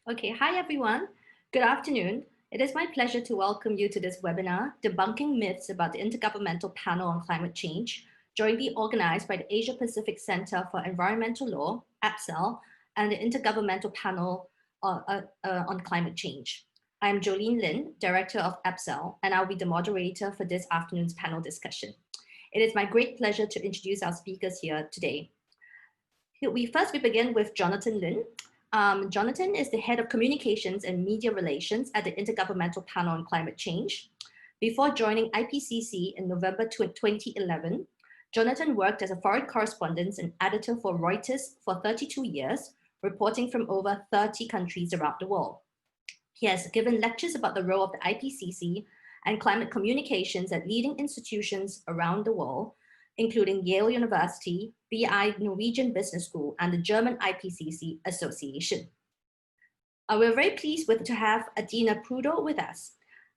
Okay, hi everyone. Good afternoon. It is my pleasure to welcome you to this webinar, Debunking Myths about the Intergovernmental Panel on Climate Change, jointly organized by the Asia Pacific Center for Environmental Law, APCEL, and the Intergovernmental Panel on Climate Change. I'm Jolene Lin, Director of APCEL, and I'll be the moderator for this afternoon's panel discussion. It is my great pleasure to introduce our speakers here today. We begin with Jonathan Lin. Jonathan is the head of communications and media relations at the Intergovernmental Panel on Climate Change. Before joining IPCC in November 2011, Jonathan worked as a foreign correspondent and editor for Reuters for 32 years, reporting from over 30 countries around the world. He has given lectures about the role of the IPCC and climate communications at leading institutions around the world, including Yale University, BI Norwegian Business School, and the German IPCC Association. We're very pleased to have Adina Prudo with us.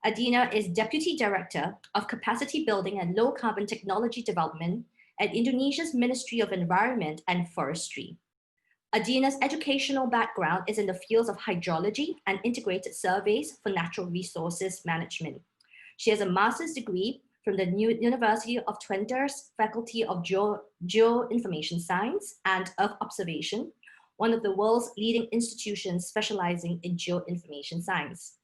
Adina is Deputy Director of Capacity Building and Low Carbon Technology Development at Indonesia's Ministry of Environment and Forestry. Adina's educational background is in the fields of hydrology and integrated surveys for natural resources management. She has a master's degree from the University of Twente's Faculty of Geoinformation Science and Earth Observation, one of the world's leading institutions specializing in geoinformation science.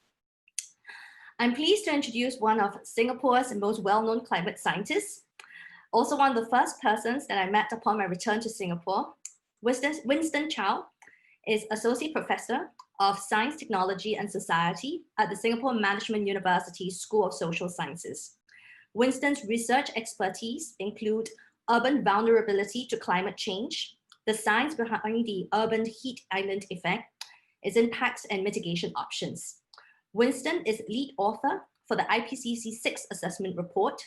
I'm pleased to introduce one of Singapore's most well-known climate scientists, also one of the first persons that I met upon my return to Singapore. Winston Chow is Associate Professor of Science, Technology and Society at the Singapore Management University School of Social Sciences. Winston's research expertise include urban vulnerability to climate change, the science behind the urban heat island effect, its impacts and mitigation options. Winston is lead author for the IPCC 6 Assessment Report,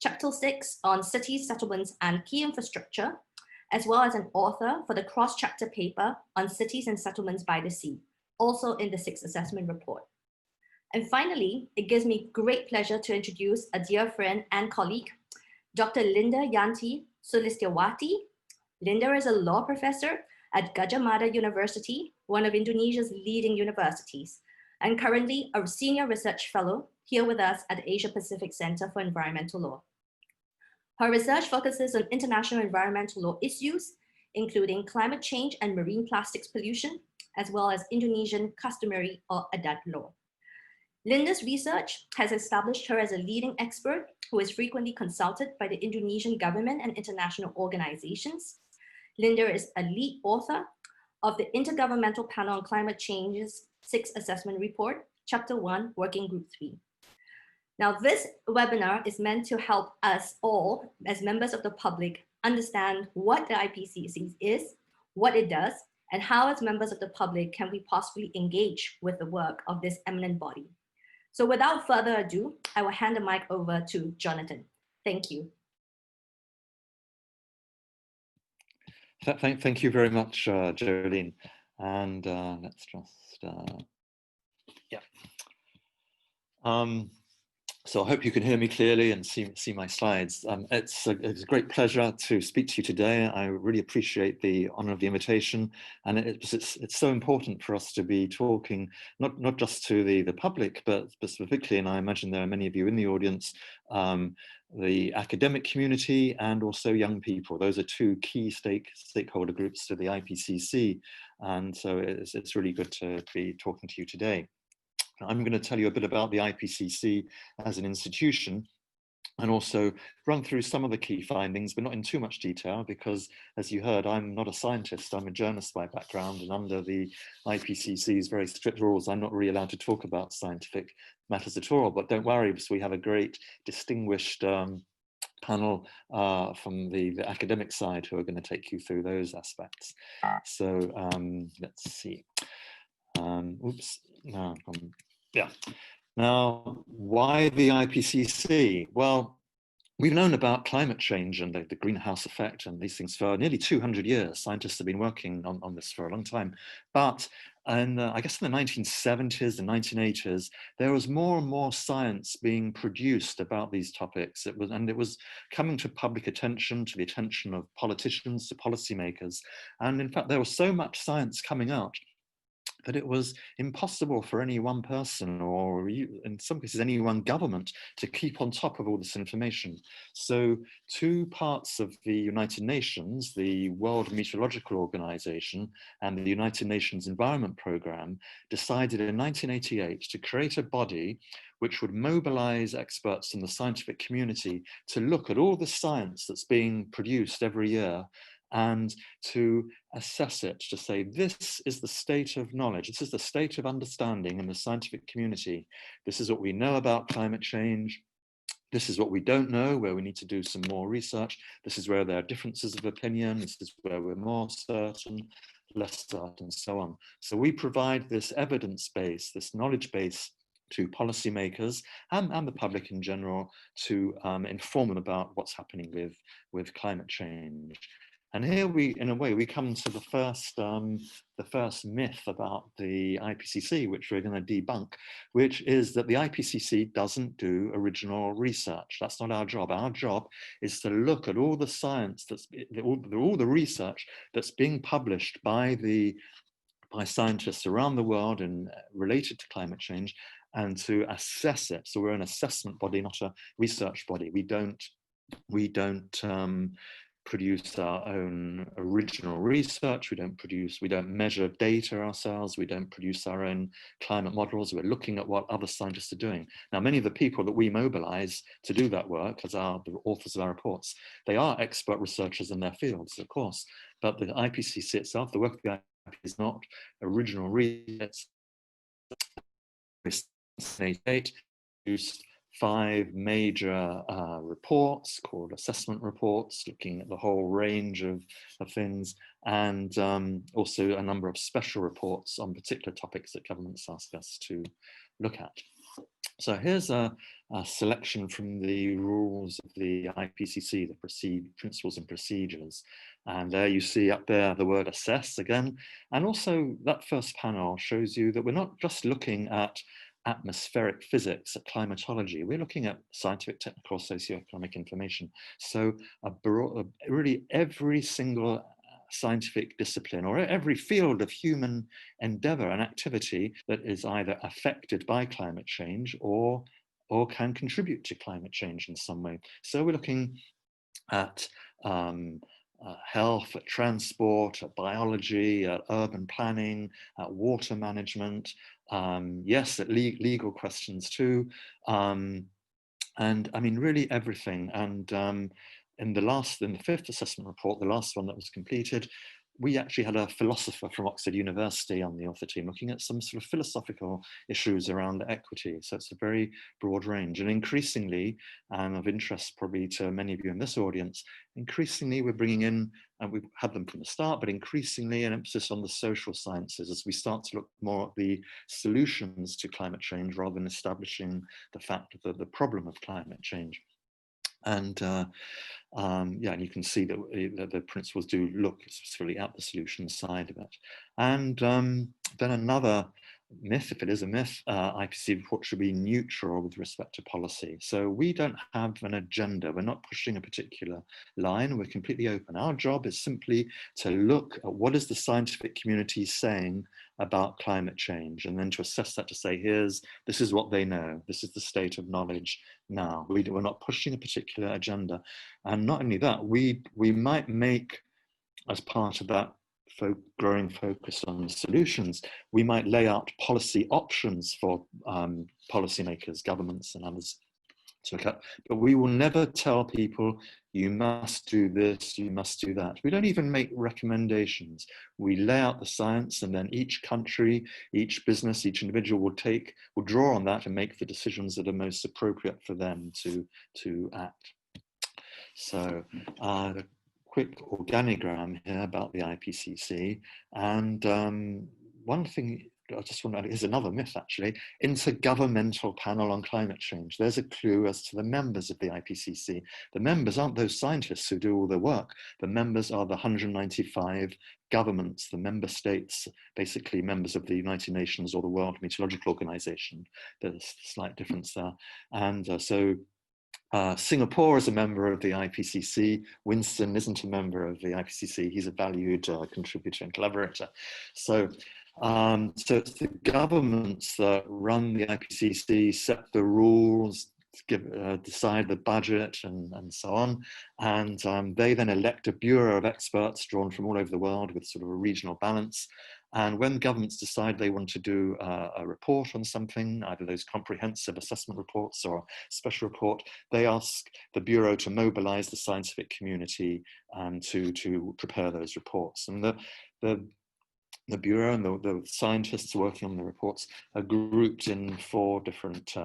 Chapter 6 on cities, settlements and key infrastructure, as well as an author for the cross-chapter paper on cities and settlements by the sea, also in the 6 Assessment Report. And finally, it gives me great pleasure to introduce a dear friend and colleague, Dr. Linda Yanti Sulistiawati. Linda is a law professor at Gajah Mada University, one of Indonesia's leading universities, and currently a senior research fellow here with us at the Asia Pacific Center for Environmental Law. Her research focuses on international environmental law issues, including climate change and marine plastics pollution, as well as Indonesian customary or adat law. Linda's research has established her as a leading expert who is frequently consulted by the Indonesian government and international organizations. Linda is a lead author of the Intergovernmental Panel on Climate Change's 6 Assessment Report, Chapter 1, Working Group 3. Now, this webinar is meant to help us all, as members of the public, understand what the IPCC is, what it does, and how, as members of the public, can we possibly engage with the work of this eminent body. So without further ado, I will hand the mic over to Jonathan. Thank you. Thank you very much, Jolene. And let's just, yeah. So I hope you can hear me clearly and see my slides. It's a great pleasure to speak to you today. I really appreciate the honor of the invitation, and it's so important for us to be talking not just to the public, but specifically, and I imagine there are many of you in the audience, the academic community and also young people. Those are two key stakeholder groups to the IPCC, and so it's really good to be talking to you today. I'm going to tell you a bit about the IPCC as an institution and also run through some of the key findings, but not in too much detail because, as you heard, I'm not a scientist, I'm a journalist by background, and under the IPCC's very strict rules, I'm not really allowed to talk about scientific matters at all, but don't worry, because we have a great distinguished panel from the academic side who are going to take you through those aspects. So let's see. Oops, no, yeah. Now, why the IPCC? Well, we've known about climate change and the greenhouse effect and these things for nearly 200 years. Scientists have been working on this for a long time. But I guess in the 1970s and 1980s, there was more and more science being produced about these topics. It was coming to public attention, to the attention of politicians, to policymakers. And in fact, there was so much science coming out that it was impossible for any one person, or in some cases any one government, to keep on top of all this information. So two parts of the United Nations, the World Meteorological Organization and the United Nations Environment Programme, decided in 1988 to create a body which would mobilize experts in the scientific community to look at all the science that's being produced every year and to assess it, to say, this is the state of knowledge, this is the state of understanding in the scientific community. This is what we know about climate change. This is what we don't know, where we need to do some more research. This is where there are differences of opinion. This is where we're more certain, less certain, and so on. So we provide this evidence base, this knowledge base to policymakers and the public in general to inform them about what's happening with climate change. And here we, in a way, we come to the first myth about the IPCC, which we're going to debunk, which is that the IPCC doesn't do original research. That's not our job. Our job is to look at all the science all the research that's being published by scientists around the world and related to climate change, and to assess it. So we're an assessment body, not a research body. We don't produce our own original research. We don't measure data ourselves. We don't produce our own climate models. We're looking at what other scientists are doing. Now, many of the people that we mobilize to do that work, as are the authors of our reports, they are expert researchers in their fields, of course, but the IPCC itself, the work of the IPCC is not original research. It's produced 5 major reports called assessment reports, looking at the whole range of things, and also a number of special reports on particular topics that governments ask us to look at. So here's a selection from the rules of the IPCC, the principles and procedures. And there you see up there the word assess again. And also that first panel shows you that we're not just looking at atmospheric physics, at climatology. We're looking at scientific, technical, socioeconomic information. So really every single scientific discipline or every field of human endeavor and activity that is either affected by climate change or can contribute to climate change in some way. So we're looking at health, at transport, at biology, at urban planning, at water management, yes, at legal questions too, and I mean really everything. And in the 5th assessment report, the last one that was completed, we actually had a philosopher from Oxford University on the author team looking at some sort of philosophical issues around equity. So it's a very broad range, and increasingly, and of interest probably to many of you in this audience, increasingly we're bringing in, and we've had them from the start, but increasingly an emphasis on the social sciences as we start to look more at the solutions to climate change rather than establishing the fact of the problem of climate change. And yeah, and you can see that the principles do look specifically at the solution side of it. And then another myth, if it is a myth, IPCC report should be neutral with respect to policy. So we don't have an agenda. We're not pushing a particular line. We're completely open. Our job is simply to look at what is the scientific community saying about climate change, and then to assess that, to say, this is what they know. This is the state of knowledge now. We're not pushing a particular agenda. And not only that, we might make, as part of that growing focus on solutions, we might lay out policy options for policymakers, governments and others to look at, but we will never tell people, you must do this, you must do that. We don't even make recommendations. We lay out the science, and then each country, each business, each individual will draw on that and make the decisions that are most appropriate for them to act. So a quick organogram here about the IPCC, and one thing I just want to add is another myth, actually. Intergovernmental Panel on Climate Change. There's a clue as to the members of the IPCC. The members aren't those scientists who do all the work. The members are the 195 governments, the member states, basically members of the United Nations or the World Meteorological Organization. There's a slight difference there. And Singapore is a member of the IPCC. Winston isn't a member of the IPCC. He's a valued contributor and collaborator. So So it's the governments that run the IPCC, set the rules, decide the budget and so on. And they then elect a bureau of experts drawn from all over the world with sort of a regional balance. And when governments decide they want to do a report on something, either those comprehensive assessment reports or a special report, they ask the Bureau to mobilize the scientific community to prepare those reports. And the Bureau and the scientists working on the reports are grouped in four different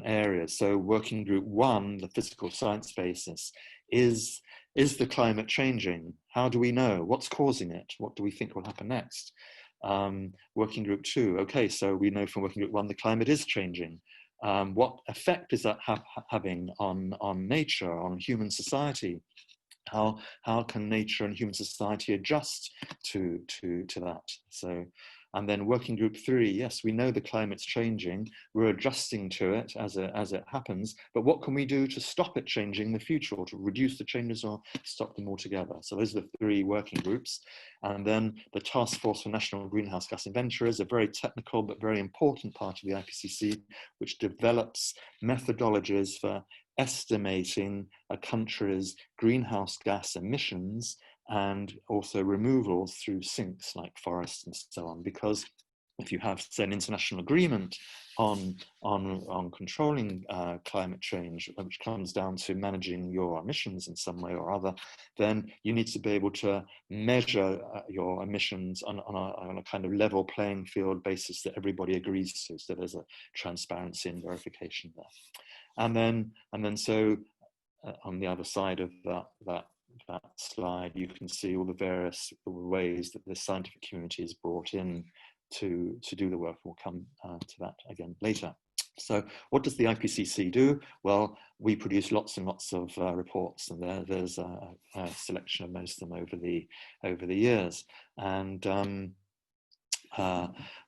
areas. So working group 1, the physical science basis, is the climate changing? How do we know? What's causing it? What do we think will happen next? Working group 2, okay, so we know from working group 1 the climate is changing. What effect is that having on nature, on human society? How can nature and human society adjust to that? So, and then working group 3, yes, we know the climate's changing, we're adjusting to it as it happens, but what can we do to stop it changing in the future, or to reduce the changes or stop them altogether? So those are the 3 working groups. And then the Task Force for National Greenhouse Gas Inventory is a very technical but very important part of the IPCC, which develops methodologies for estimating a country's greenhouse gas emissions and also removals through sinks like forests and so on. Because if you have, say, an international agreement on controlling climate change, which comes down to managing your emissions in some way or other, then you need to be able to measure your emissions on a kind of level playing field basis that everybody agrees to. So there's a transparency and verification there. And then so on the other side of that slide, you can see all the various ways that the scientific community is brought in to do the work. We'll come to that again later. So what does the IPCC do? Well, we produce lots and lots of reports, and there's a selection of most of them over the years. And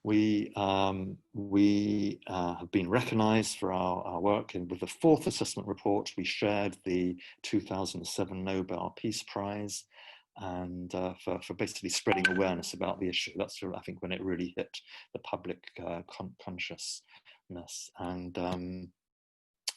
we have been recognized for our work, and with the 4th assessment report, we shared the 2007 Nobel Peace Prize, and for basically spreading awareness about the issue. That's sort of, I think, when it really hit the public consciousness. And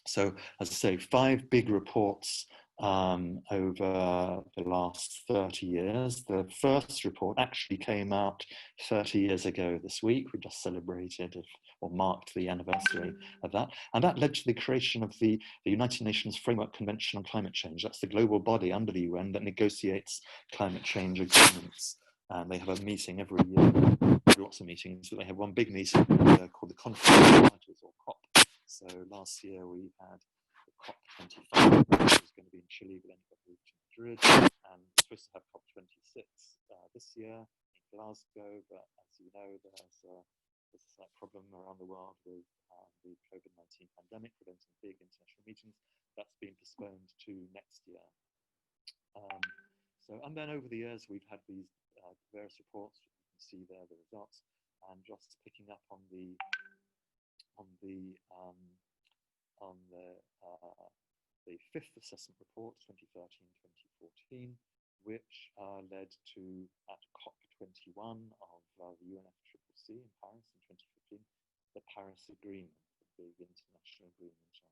so, as I say, 5 big reports over the last 30 years. The first report actually came out 30 years ago this week. We just celebrated or marked the anniversary of that. And that led to the creation of the United Nations Framework Convention on Climate Change. That's the global body under the UN that negotiates climate change agreements. And they have a meeting every year, lots of meetings, but they have one big meeting called the Conference of Parties, or COP. So last year we had COP25, which was going to be in Chile, but then got moved to Madrid, and we're supposed to have COP26 this year in Glasgow, but as you know, there's a slight problem around the world with the COVID-19 pandemic preventing big international meetings. That's been postponed to next year. And then over the years, we've had these various reports. You can see there the results, and just picking up on the 5th assessment report, 2013-2014, which led to, at COP21 of the UNFCCC in Paris in 2015, the Paris Agreement, the big international agreement on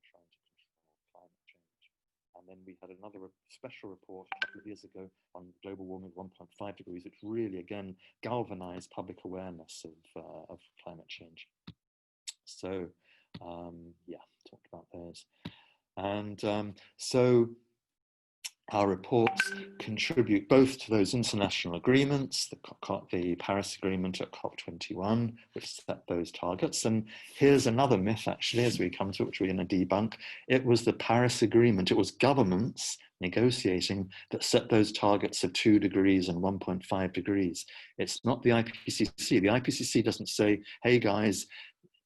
trying to control climate change. And then we had another special report a couple of years ago on global warming 1.5 degrees, which really, again, galvanized public awareness of climate change. So, yeah, talked about those. And so our reports contribute both to those international agreements, the Paris Agreement at COP21, which set those targets. And here's another myth, actually, as we come to it, which we're going to debunk. It was the Paris Agreement, it was governments negotiating that set those targets of 2 degrees and 1.5 degrees. It's not the IPCC. The IPCC doesn't say, hey guys,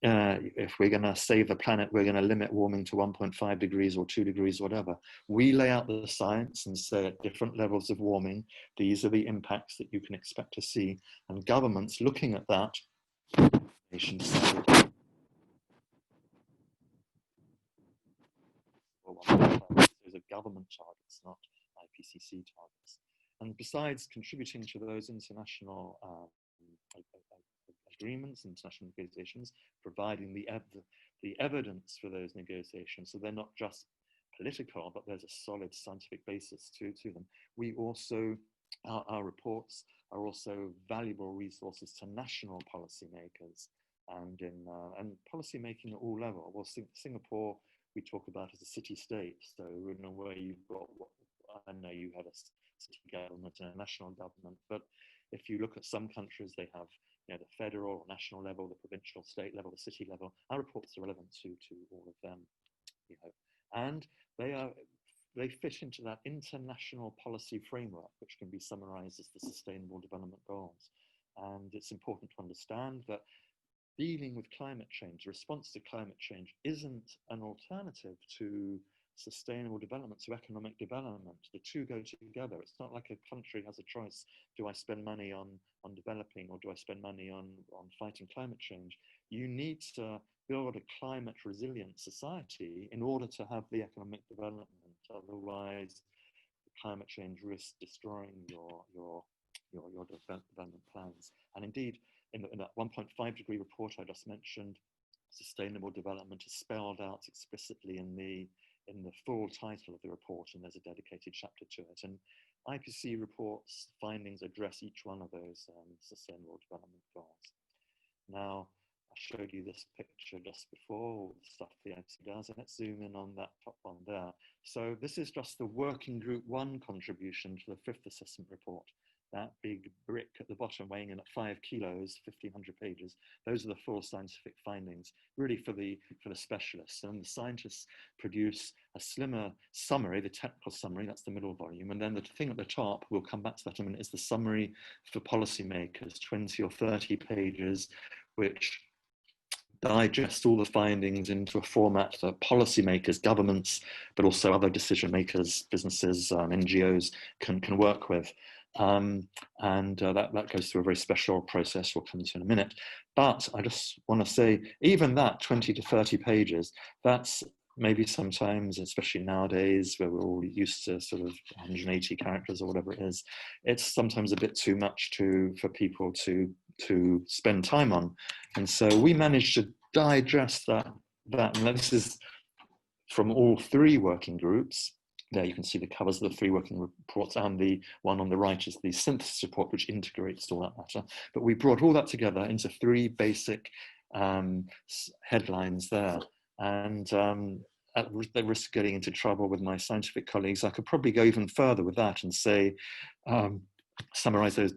if we're going to save the planet, we're going to limit warming to 1.5 degrees or 2 degrees, whatever. We lay out the science and say at different levels of warming, these are the impacts that you can expect to see. And governments looking at that, nations decided those are government targets, not IPCC targets. And besides contributing to those international agreements, international negotiations, providing the evidence for those negotiations. So they're not just political, but there's a solid scientific basis to them. We also, our reports are also valuable resources to national policymakers and policy making at all levels. Well, Singapore, we talk about as a city-state. So in a way, you've got, I know you have a city government and a national government, but if you look at some countries, they have the federal or national level, the provincial, state level, the city level. Our reports are relevant to all of them, and they fit into that international policy framework, which can be summarized as the Sustainable Development Goals. And it's important to understand that dealing with climate change, response to climate change, isn't an alternative to sustainable development, to economic development. The two go together. It's not like a country has a choice. Do I spend money on developing, or do I spend money on fighting climate change? You need to build a climate resilient society in order to have the economic development. Otherwise, climate change risks destroying your development plans. And indeed, in that 1.5 degree report I just mentioned, sustainable development is spelled out explicitly in the full title of the report, and there's a dedicated chapter to it. And IPCC reports findings address each one of those sustainable development goals. Now, I showed you this picture just before, all the stuff the IPCC does, and let's zoom in on that top one there. So this is just the working group 1 contribution to the 5th assessment report. That big brick at the bottom weighing in at 5 kilos, 1,500 pages. Those are the full scientific findings, really for the specialists. And the scientists produce a slimmer summary, the technical summary, that's the middle volume. And then the thing at the top, we'll come back to that in a minute, is the summary for policymakers, 20 or 30 pages, which digest all the findings into a format that policymakers, governments, but also other decision makers, businesses, NGOs can work with. That goes through a very special process we'll come to in a minute. But I just want to say, even that 20 to 30 pages, that's maybe sometimes, especially nowadays, where we're all used to sort of 180 characters or whatever it is, it's sometimes a bit too much for people to spend time on. And so we managed to digest that. And this is from all 3 working groups. There you can see the covers of the 3 working reports, and the one on the right is the synthesis report, which integrates all that matter. But we brought all that together into 3 basic headlines there. And at the risk of getting into trouble with my scientific colleagues, I could probably go even further with that and say, summarize those,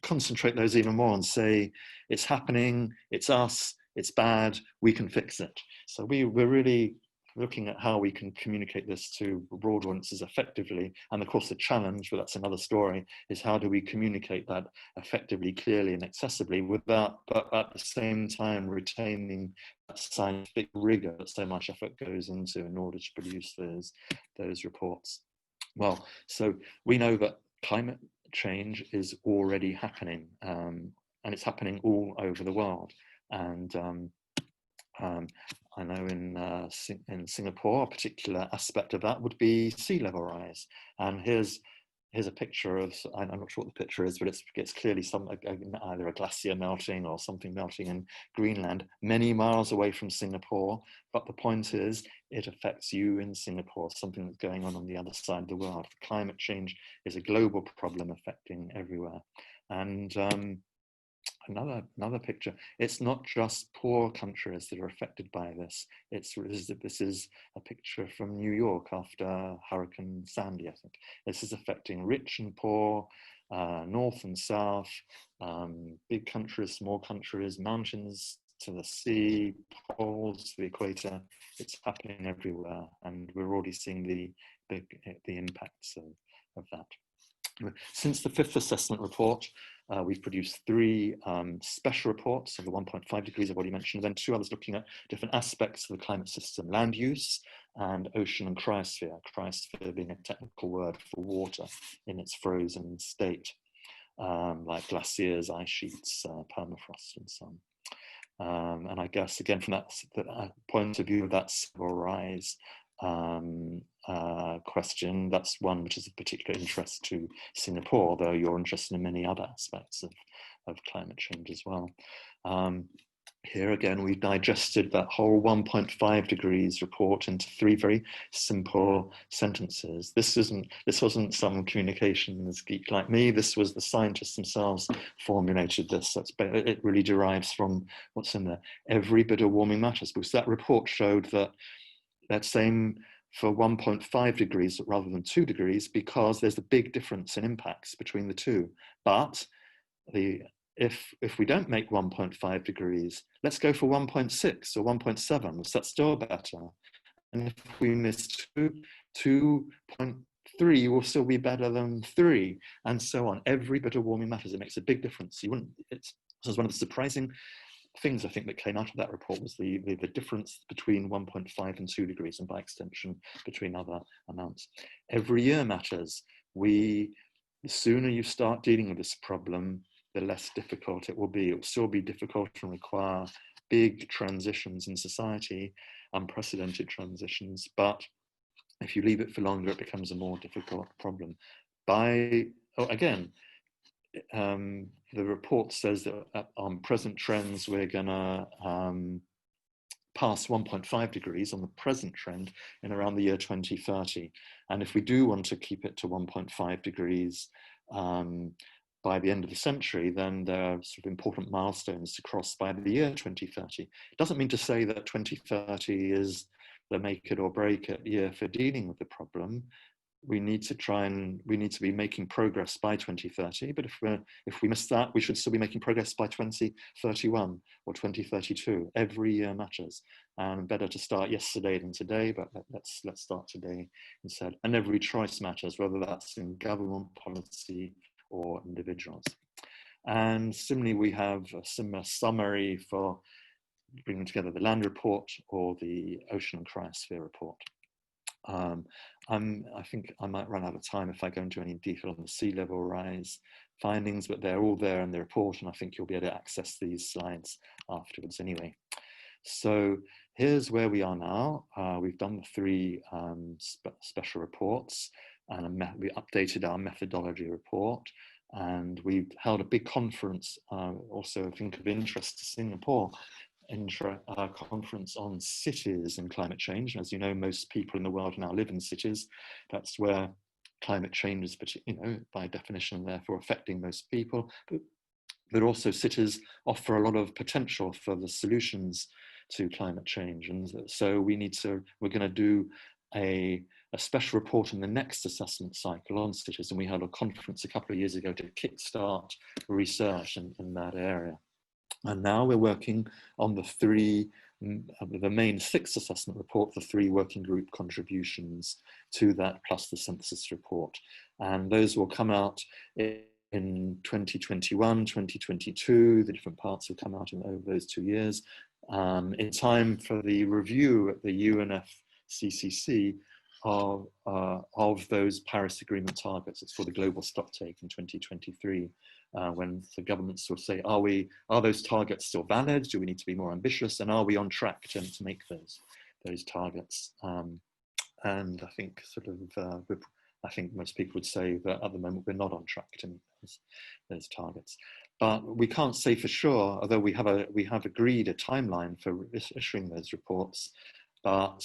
concentrate those even more and say, it's happening, it's us, it's bad, we can fix it. So we're really looking at how we can communicate this to broad audiences effectively. And of course the challenge, but that's another story, is how do we communicate that effectively, clearly and accessibly, but at the same time retaining that scientific rigor that so much effort goes into in order to produce those reports. Well, so we know that climate change is already happening, and it's happening all over the world. And I know in Singapore, a particular aspect of that would be sea level rise. And here's a picture of, I'm not sure what the picture is, but it's clearly either a glacier melting or something melting in Greenland, many miles away from Singapore. But the point is, it affects you in Singapore, something that's going on the other side of the world. Climate change is a global problem affecting everywhere. And another picture, it's not just poor countries that are affected by this. This is a picture from New York after Hurricane Sandy, I think. This is affecting rich and poor, north and south, big countries, small countries, mountains to the sea, poles to the equator. It's happening everywhere, and we're already seeing the impacts of that. Since the 5th assessment report, we've produced 3 special reports of the 1.5 degrees I've already mentioned, and then 2 others looking at different aspects of the climate system, land use and ocean and cryosphere, cryosphere being a technical word for water in its frozen state, like glaciers, ice sheets, permafrost and so on. And I guess, again, from that point of view of that sea level rise question, that's one which is of particular interest to Singapore, though you're interested in many other aspects climate change as well. Here again, we've digested that whole 1.5 degrees report into 3 very simple sentences. This wasn't some communications geek like me. This was the scientists themselves formulated this. It really derives from what's in there. Every bit of warming matters, because that report showed that same for 1.5 degrees rather than 2 degrees, because there's a big difference in impacts between the two. But if we don't make 1.5 degrees, let's go for 1.6 or 1.7, that's still better. And if we miss 2.3 will still be better than 3, and so on. Every bit of warming matters. It makes a big difference. This was one of the surprising things I think that came out of that report, was the difference between 1.5 and 2 degrees, and by extension between other amounts. Every year matters. The sooner you start dealing with this problem, the less difficult it will be. It will still be difficult and require big transitions in society, unprecedented transitions, but if you leave it for longer, it becomes a more difficult problem. The report says that on present trends, we're gonna pass 1.5 degrees on the present trend in around the year 2030. And if we do want to keep it to 1.5 degrees by the end of the century, then there are sort of important milestones to cross by the year 2030. It doesn't mean to say that 2030 is the make it or break it year for dealing with the problem. We need to be making progress by 2030, but if we miss that, we should still be making progress by 2031 or 2032. Every year matters, and better to start yesterday than today, but let's start today instead. And every choice matters, whether that's in government policy or individuals. And similarly, we have a similar summary for bringing together the land report or the ocean and cryosphere report. I think I might run out of time if I go into any detail on the sea level rise findings, but they're all there in the report, and I think you'll be able to access these slides afterwards anyway. So here's where we are now. We've done the 3 special reports, and we updated our methodology report, and we've held a big conference, also I think of interest to Singapore, conference on cities and climate change. As you know, most people in the world now live in cities. That's where climate change is, by definition, therefore affecting most people. But also cities offer a lot of potential for the solutions to climate change. And so we're going to do a special report in the next assessment cycle on cities. And we had a conference a couple of years ago to kickstart research in that area. And now we're working on the main 6 assessment report, the 3 working group contributions to that, plus the census report. And those will come out in 2021, 2022. The different parts will come out over those 2 years, in time for the review at the UNFCCC of those Paris Agreement targets. It's for the global stocktake in 2023. When the governments will say, are those targets still valid? Do we need to be more ambitious? And are we on track to make those targets? And I think I think most people would say that at the moment we're not on track to meet those targets. But we can't say for sure, although we have agreed a timeline for issuing those reports, but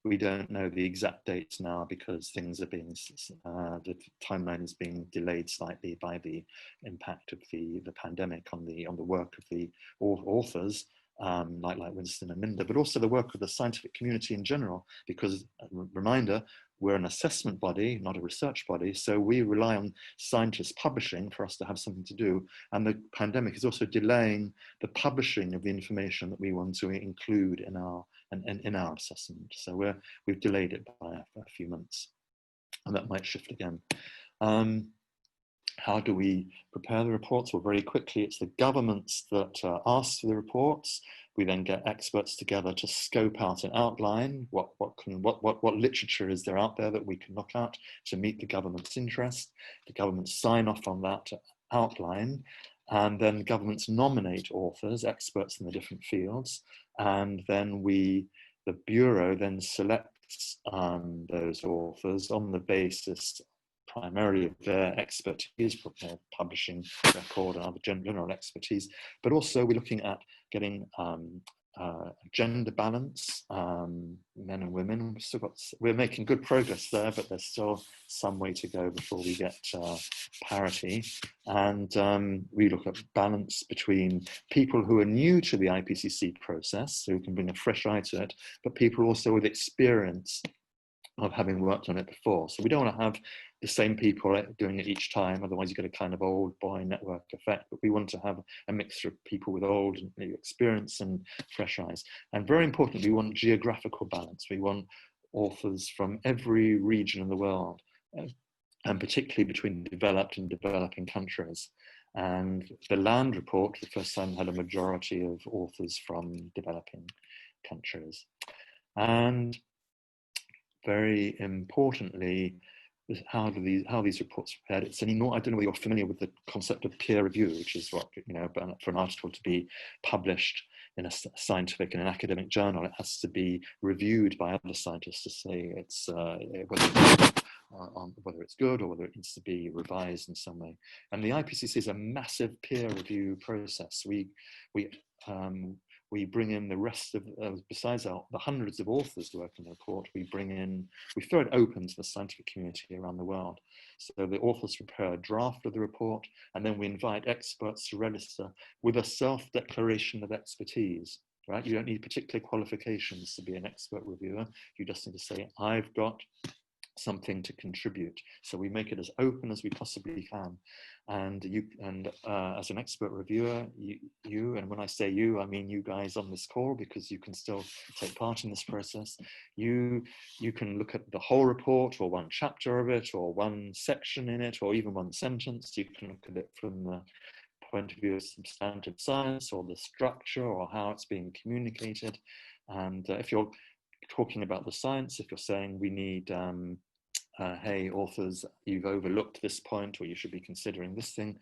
we don't know the exact dates now, because things are the timeline is being delayed slightly by the impact of the pandemic on the work of the authors, like Winston and Minda, but also the work of the scientific community in general, because, reminder, we're an assessment body, not a research body, so we rely on scientists publishing for us to have something to do, and the pandemic is also delaying the publishing of the information that we want to include in our assessment. So we've delayed it by a few months, and that might shift again. How do we prepare the reports? Well, very quickly, it's the governments that ask for the reports. We then get experts together to scope out and outline what literature is there out there that we can look at to meet the government's interest. The governments sign off on that outline, and then governments nominate authors, experts in the different fields, and then the Bureau then selects those authors on the basis primarily of their expertise, publishing record and other general expertise, but also we're looking at getting gender balance, men and women. We're making good progress there, but there's still some way to go before we get parity. And we look at balance between people who are new to the IPCC process, who can bring a fresh eye to it, but people also with experience of having worked on it before. So we don't want to have the same people doing it each time, otherwise you get a kind of old boy network effect, but we want to have a mixture of people with old and new experience and fresh eyes. And very importantly, we want geographical balance. We want authors from every region in the world, and particularly between developed and developing countries. And the Land report, the first time, had a majority of authors from developing countries. And very importantly, how these reports are prepared. It's I don't know whether you're familiar with the concept of peer review, which is what, for an article to be published in a scientific and an academic journal, it has to be reviewed by other scientists to say it's whether it's good or whether it needs to be revised in some way. And the IPCC is a massive peer review process. We bring in the rest of, besides the hundreds of authors working on the report, we throw it open to the scientific community around the world. So the authors prepare a draft of the report, and then we invite experts to register with a self-declaration of expertise, right? You don't need particular qualifications to be an expert reviewer. You just need to say, I've got something to contribute. So we make it as open as we possibly can. And as an expert reviewer, you, and when I say you, I mean you guys on this call, because you can still take part in this process. You can look at the whole report, or one chapter of it, or one section in it, or even one sentence. You can look at it from the point of view of substantive science, or the structure, or how it's being communicated. And if you're talking about the science, if you're saying we need hey, authors, you've overlooked this point, or you should be considering this thing.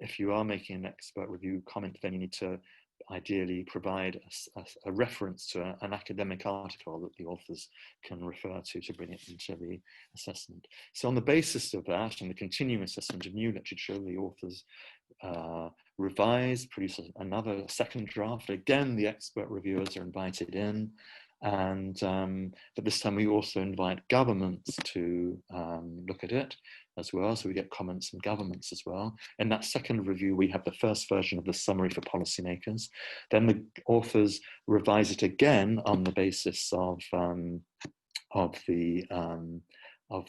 If you are making an expert review comment, then you need to ideally provide a reference to an academic article that the authors can refer to bring it into the assessment. So on the basis of that and the continuing assessment of new literature, the authors revise, produce another second draft. Again, the expert reviewers are invited in. And but this time we also invite governments to look at it as well, so we get comments from governments as well. In that second review, we have the first version of the summary for policymakers. Then the authors revise it again on the basis of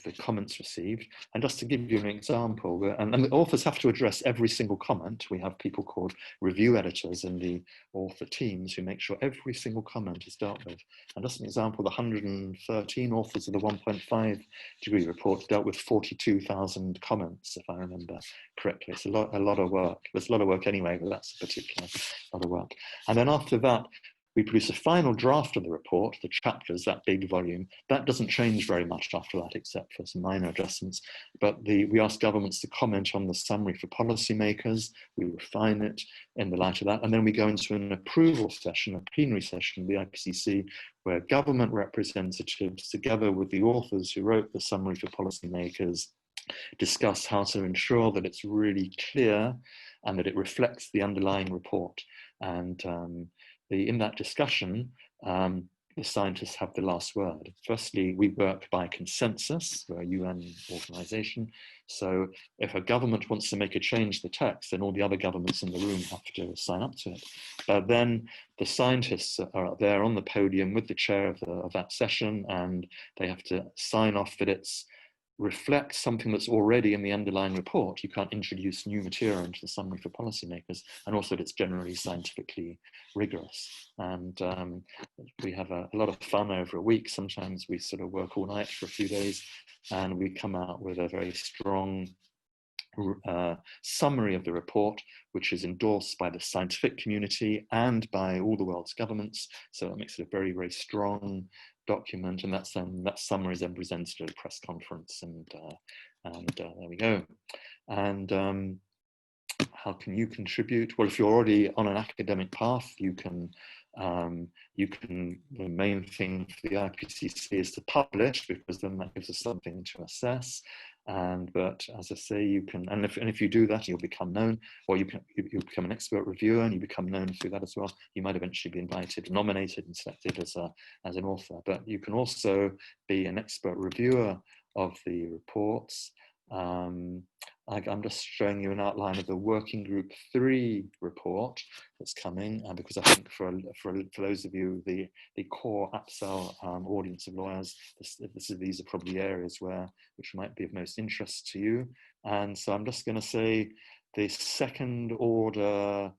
the comments received. And just to give you an example, and the authors have to address every single comment. We have people called review editors in the author teams who make sure every single comment is dealt with. And just an example, the 113 authors of the 1.5 degree report dealt with 42,000 comments, if I remember correctly. It's a lot of work. There's a lot of work anyway, but that's a particular lot of work. And then after that, we produce a final draft of the report, the chapters, that big volume. That doesn't change very much after that, except for some minor adjustments. But we ask governments to comment on the summary for policymakers. We refine it in the light of that. And then we go into an approval session, a plenary session of the IPCC, where government representatives, together with the authors who wrote the summary for policymakers, discuss how to ensure that it's really clear and that it reflects the underlying report. And in that discussion, the scientists have the last word. Firstly, we work by consensus. We're a UN organization. So if a government wants to make a change to the text, then all the other governments in the room have to sign up to it. But then the scientists are up there on the podium with the chair of that session, and they have to sign off that it's reflects something that's already in the underlying report. You can't introduce new material into the summary for policymakers, and also that it's generally scientifically rigorous. And we have a lot of fun over a week. Sometimes we sort of work all night for a few days, and we come out with a very strong summary of the report, which is endorsed by the scientific community and by all the world's governments. So that makes it a very, very strong document, and that summary is then presented at a press conference, and there we go. And how can you contribute? Well, if you're already on an academic path, you can. The main thing for the IPCC is to publish, because then that gives us something to assess. But as I say, you can, and if you do that, you'll become known, or you'll become an expert reviewer, and you become known through that as well. You might eventually be invited, nominated, and selected as an author. But you can also be an expert reviewer of the reports. I'm just showing you an outline of the Working Group 3 report that's coming, because I think for those of you, the core APCEL audience of lawyers, these are probably areas which might be of most interest to you. And so I'm just going to say the second order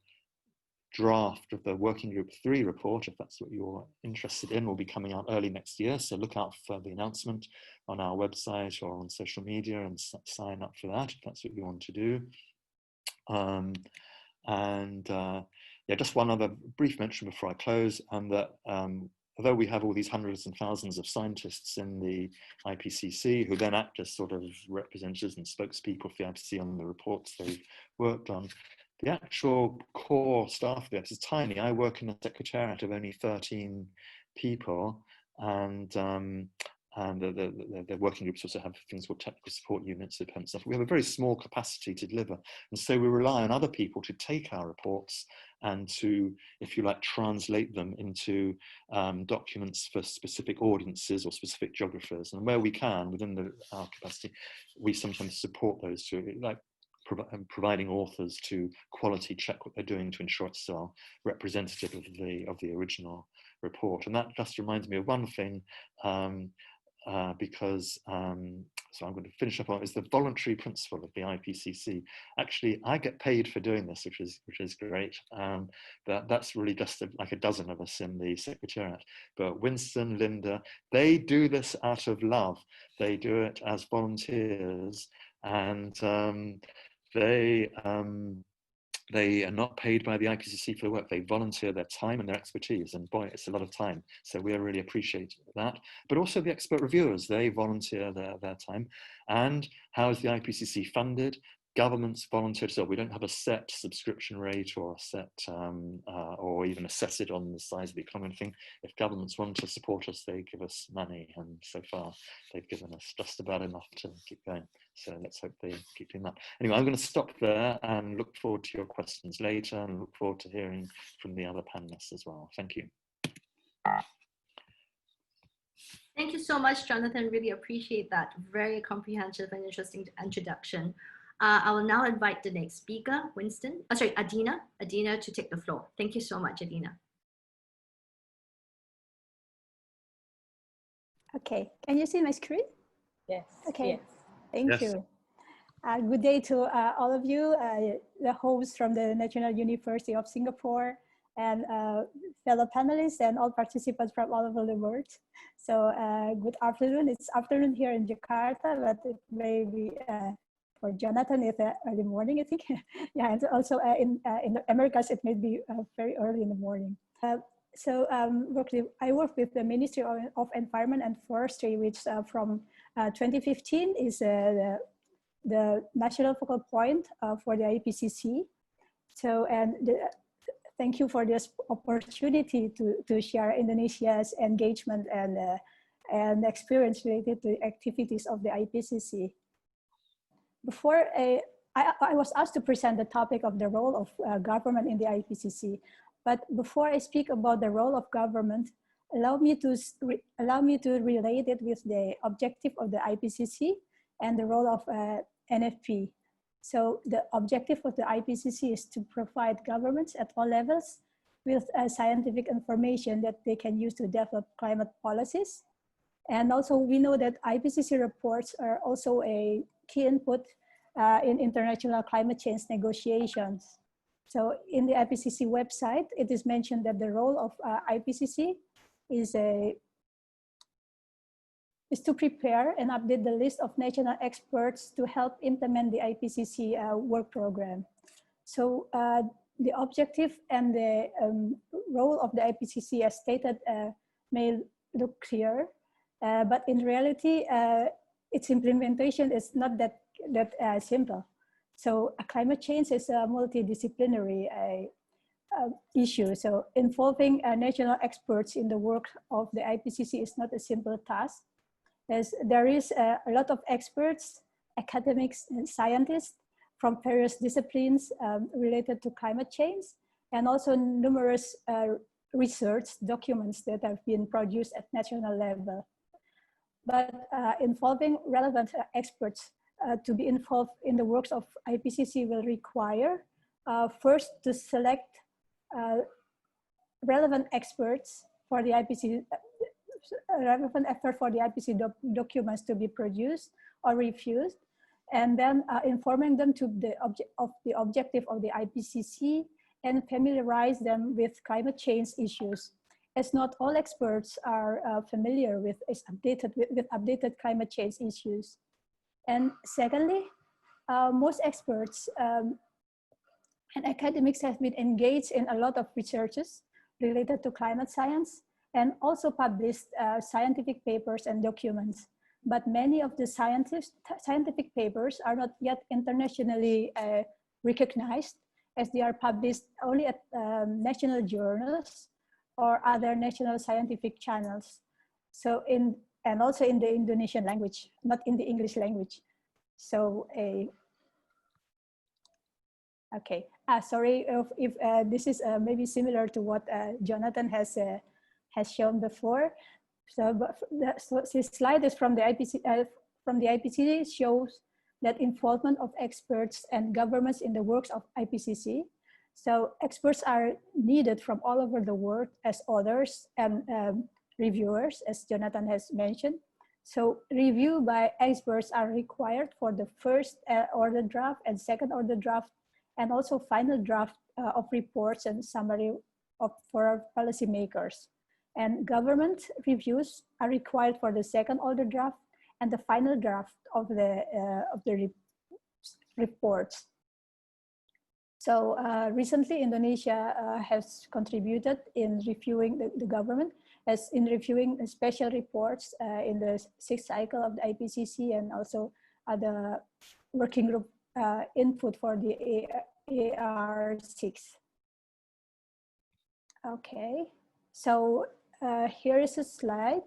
draft of the Working Group 3 report, if that's what you're interested in, will be coming out early next year. So look out for the announcement on our website or on social media and sign up for that if that's what you want to do. Yeah, just one other brief mention before I close, and that although we have all these hundreds and thousands of scientists in the IPCC who then act as sort of representatives and spokespeople for the IPCC on the reports they've worked on, the actual core staff there is tiny. I work in a secretariat of only 13 people, and the working groups also have things called technical support units and stuff. We have a very small capacity to deliver, and so we rely on other people to take our reports and to, if you like, translate them into documents for specific audiences or specific geographers. And where we can, within our capacity, we sometimes support those to, like, providing authors to quality check what they're doing to ensure it's representative of the original report. And that just reminds me of one thing, because so I'm going to finish up on is the voluntary principle of the IPCC. Actually, I get paid for doing this, which is great. That's really just like a dozen of us in the secretariat. But Winston, Linda, they do this out of love. They do it as volunteers, and they are not paid by the IPCC for the work. They volunteer their time and their expertise, and boy, it's a lot of time. So we really appreciate that. But also the expert reviewers, they volunteer their time. And how is the IPCC funded? Governments volunteer, so we don't have a set subscription rate or a set, or even assess it on the size of the economy thing. If governments want to support us, they give us money, and so far they've given us just about enough to keep going. So let's hope they keep doing that. Anyway, I'm going to stop there and look forward to your questions later, and look forward to hearing from the other panelists as well. Thank you. Thank you so much, Jonathan. Really appreciate that. Very comprehensive and interesting introduction. I will now invite the next speaker, Adina to take the floor. Thank you so much, Adina. Okay, can you see my screen? Yes. Okay, yes. Thank you. Good day to all of you, the hosts from the National University of Singapore, and fellow panelists and all participants from all over the world. So good afternoon. It's afternoon here in Jakarta, but it may be for Jonathan, it's early morning, I think. Yeah, and also in the Americas, it may be very early in the morning. I work with the Ministry of Environment and Forestry, which from 2015 is the national focal point for the IPCC. So, and thank you for this opportunity to share Indonesia's engagement and experience related to the activities of the IPCC. Before I was asked to present the topic of the role of government in the IPCC, but before I speak about the role of government, allow me to relate it with the objective of the IPCC and the role of NFP. So the objective of the IPCC is to provide governments at all levels with scientific information that they can use to develop climate policies. And also we know that IPCC reports are also a key input in international climate change negotiations. So in the IPCC website, it is mentioned that the role of IPCC is to prepare and update the list of national experts to help implement the IPCC work program. So the objective and the role of the IPCC as stated may look clear, but in reality, its implementation is not that simple. So climate change is a multidisciplinary issue. So involving national experts in the work of the IPCC is not a simple task, as there is a lot of experts academics and scientists from various disciplines related to climate change, and also numerous research documents that have been produced at national level. But involving relevant experts to be involved in the works of IPCC will require first to select relevant experts for the IPCC, relevant effort for the IPCC documents to be produced or reviewed, and then informing them to the objective of the IPCC and familiarize them with climate change issues, as not all experts are familiar with updated climate change issues. And secondly, most experts and academics have been engaged in a lot of researches related to climate science and also published scientific papers and documents. But many of the scientific papers are not yet internationally recognized, as they are published only at national journals or other national scientific channels. So and also in the Indonesian language, not in the English language. So okay, sorry if this is maybe similar to what Jonathan has shown before. So, this slide is from the IPCC shows that involvement of experts and governments in the works of IPCC. So experts are needed from all over the world as authors and reviewers, as Jonathan has mentioned. So review by experts are required for the first order draft and second order draft, and also final draft of reports and summary for policymakers. And government reviews are required for the second order draft and the final draft of the reports. So recently, Indonesia has contributed in reviewing the government, as in reviewing special reports in the 6th cycle of the IPCC, and also the working group input for the AR6. Okay, so here is a slide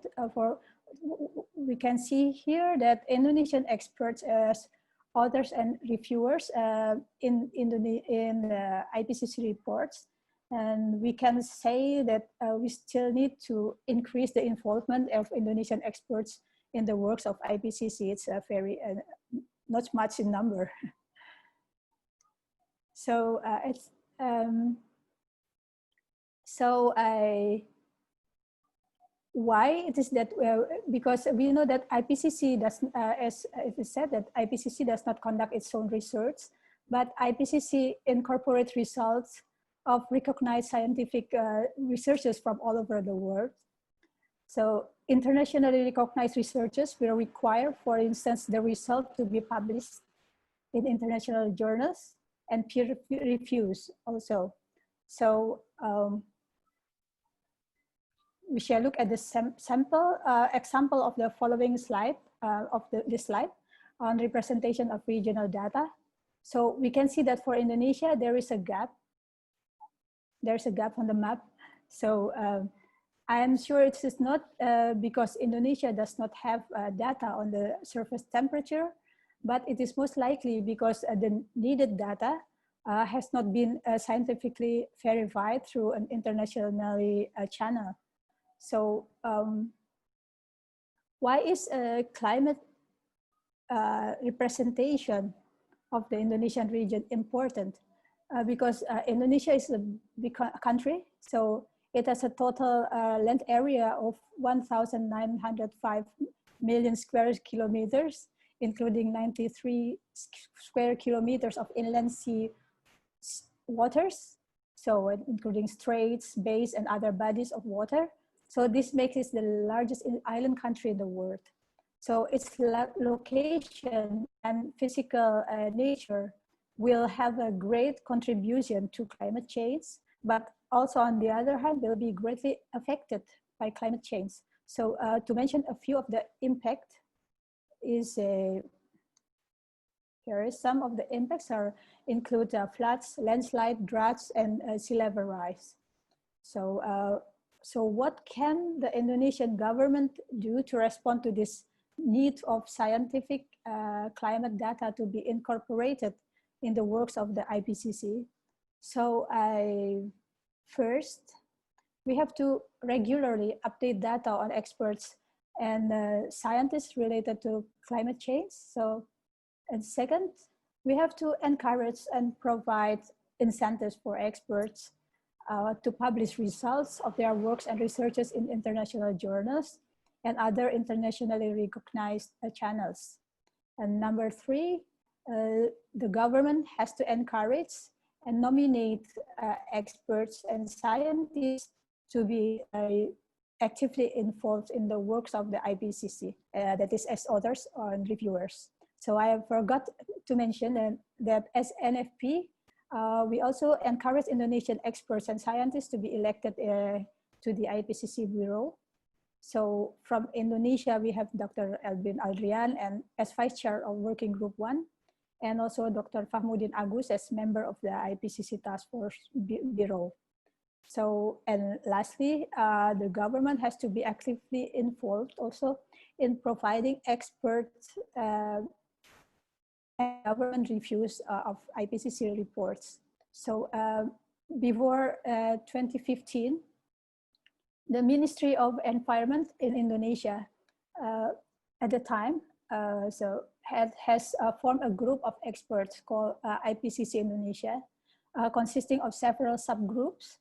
we can see here that Indonesian experts as authors and reviewers in the IPCC reports. And we can say that we still need to increase the involvement of Indonesian experts in the works of IPCC. It's very, not much in number. So why it is that, because we know that IPCC does, as it is said, that IPCC does not conduct its own research, but IPCC incorporates results of recognized scientific researchers from all over the world. So internationally recognized researchers will require, for instance, the result to be published in international journals and peer reviews also. So we shall look at the sample example of the following slide, this slide on representation of regional data. So we can see that for Indonesia, there is a gap. There's a gap on the map. So I am sure it is not because Indonesia does not have data on the surface temperature, but it is most likely because the needed data has not been scientifically verified through an internationally channel. So why is climate representation of the Indonesian region important? Because Indonesia is a big country, so it has a total land area of 1,905 million square kilometers, including 93 square kilometers of inland sea waters, so including straits, bays, and other bodies of water. So this makes it the largest island country in the world. So its location and physical nature will have a great contribution to climate change, but also on the other hand, will be greatly affected by climate change. So to mention a few of the impact is, here is some of the impacts include floods, landslide, droughts, and sea level rise. So, so what can the Indonesian government do to respond to this need of scientific climate data to be incorporated in the works of the IPCC. So first, we have to regularly update data on experts and scientists related to climate change. So, and second, we have to encourage and provide incentives for experts to publish results of their works and researches in international journals and other internationally recognized channels. And number three, the government has to encourage and nominate experts and scientists to be actively involved in the works of the IPCC, that is as authors and reviewers. So I forgot to mention that as NFP, we also encourage Indonesian experts and scientists to be elected to the IPCC Bureau. So from Indonesia, we have Dr. Elvin Adrian and as Vice Chair of Working Group 1, and also Dr. Fahmuddin Agus as member of the IPCC Task Force Bureau. So, and lastly, the government has to be actively involved also in providing experts and government reviews of IPCC reports. So before 2015, the Ministry of Environment in Indonesia at the time has formed a group of experts called IPCC Indonesia, consisting of several subgroups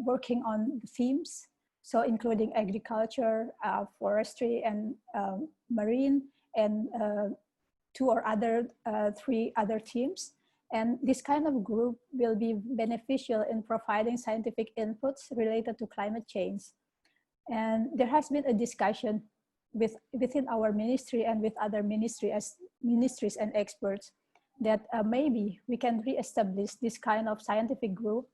working on themes, so including agriculture, forestry, and marine, and three other teams. And this kind of group will be beneficial in providing scientific inputs related to climate change. And there has been a discussion within our ministry and with other ministries and experts that maybe we can re-establish this kind of scientific group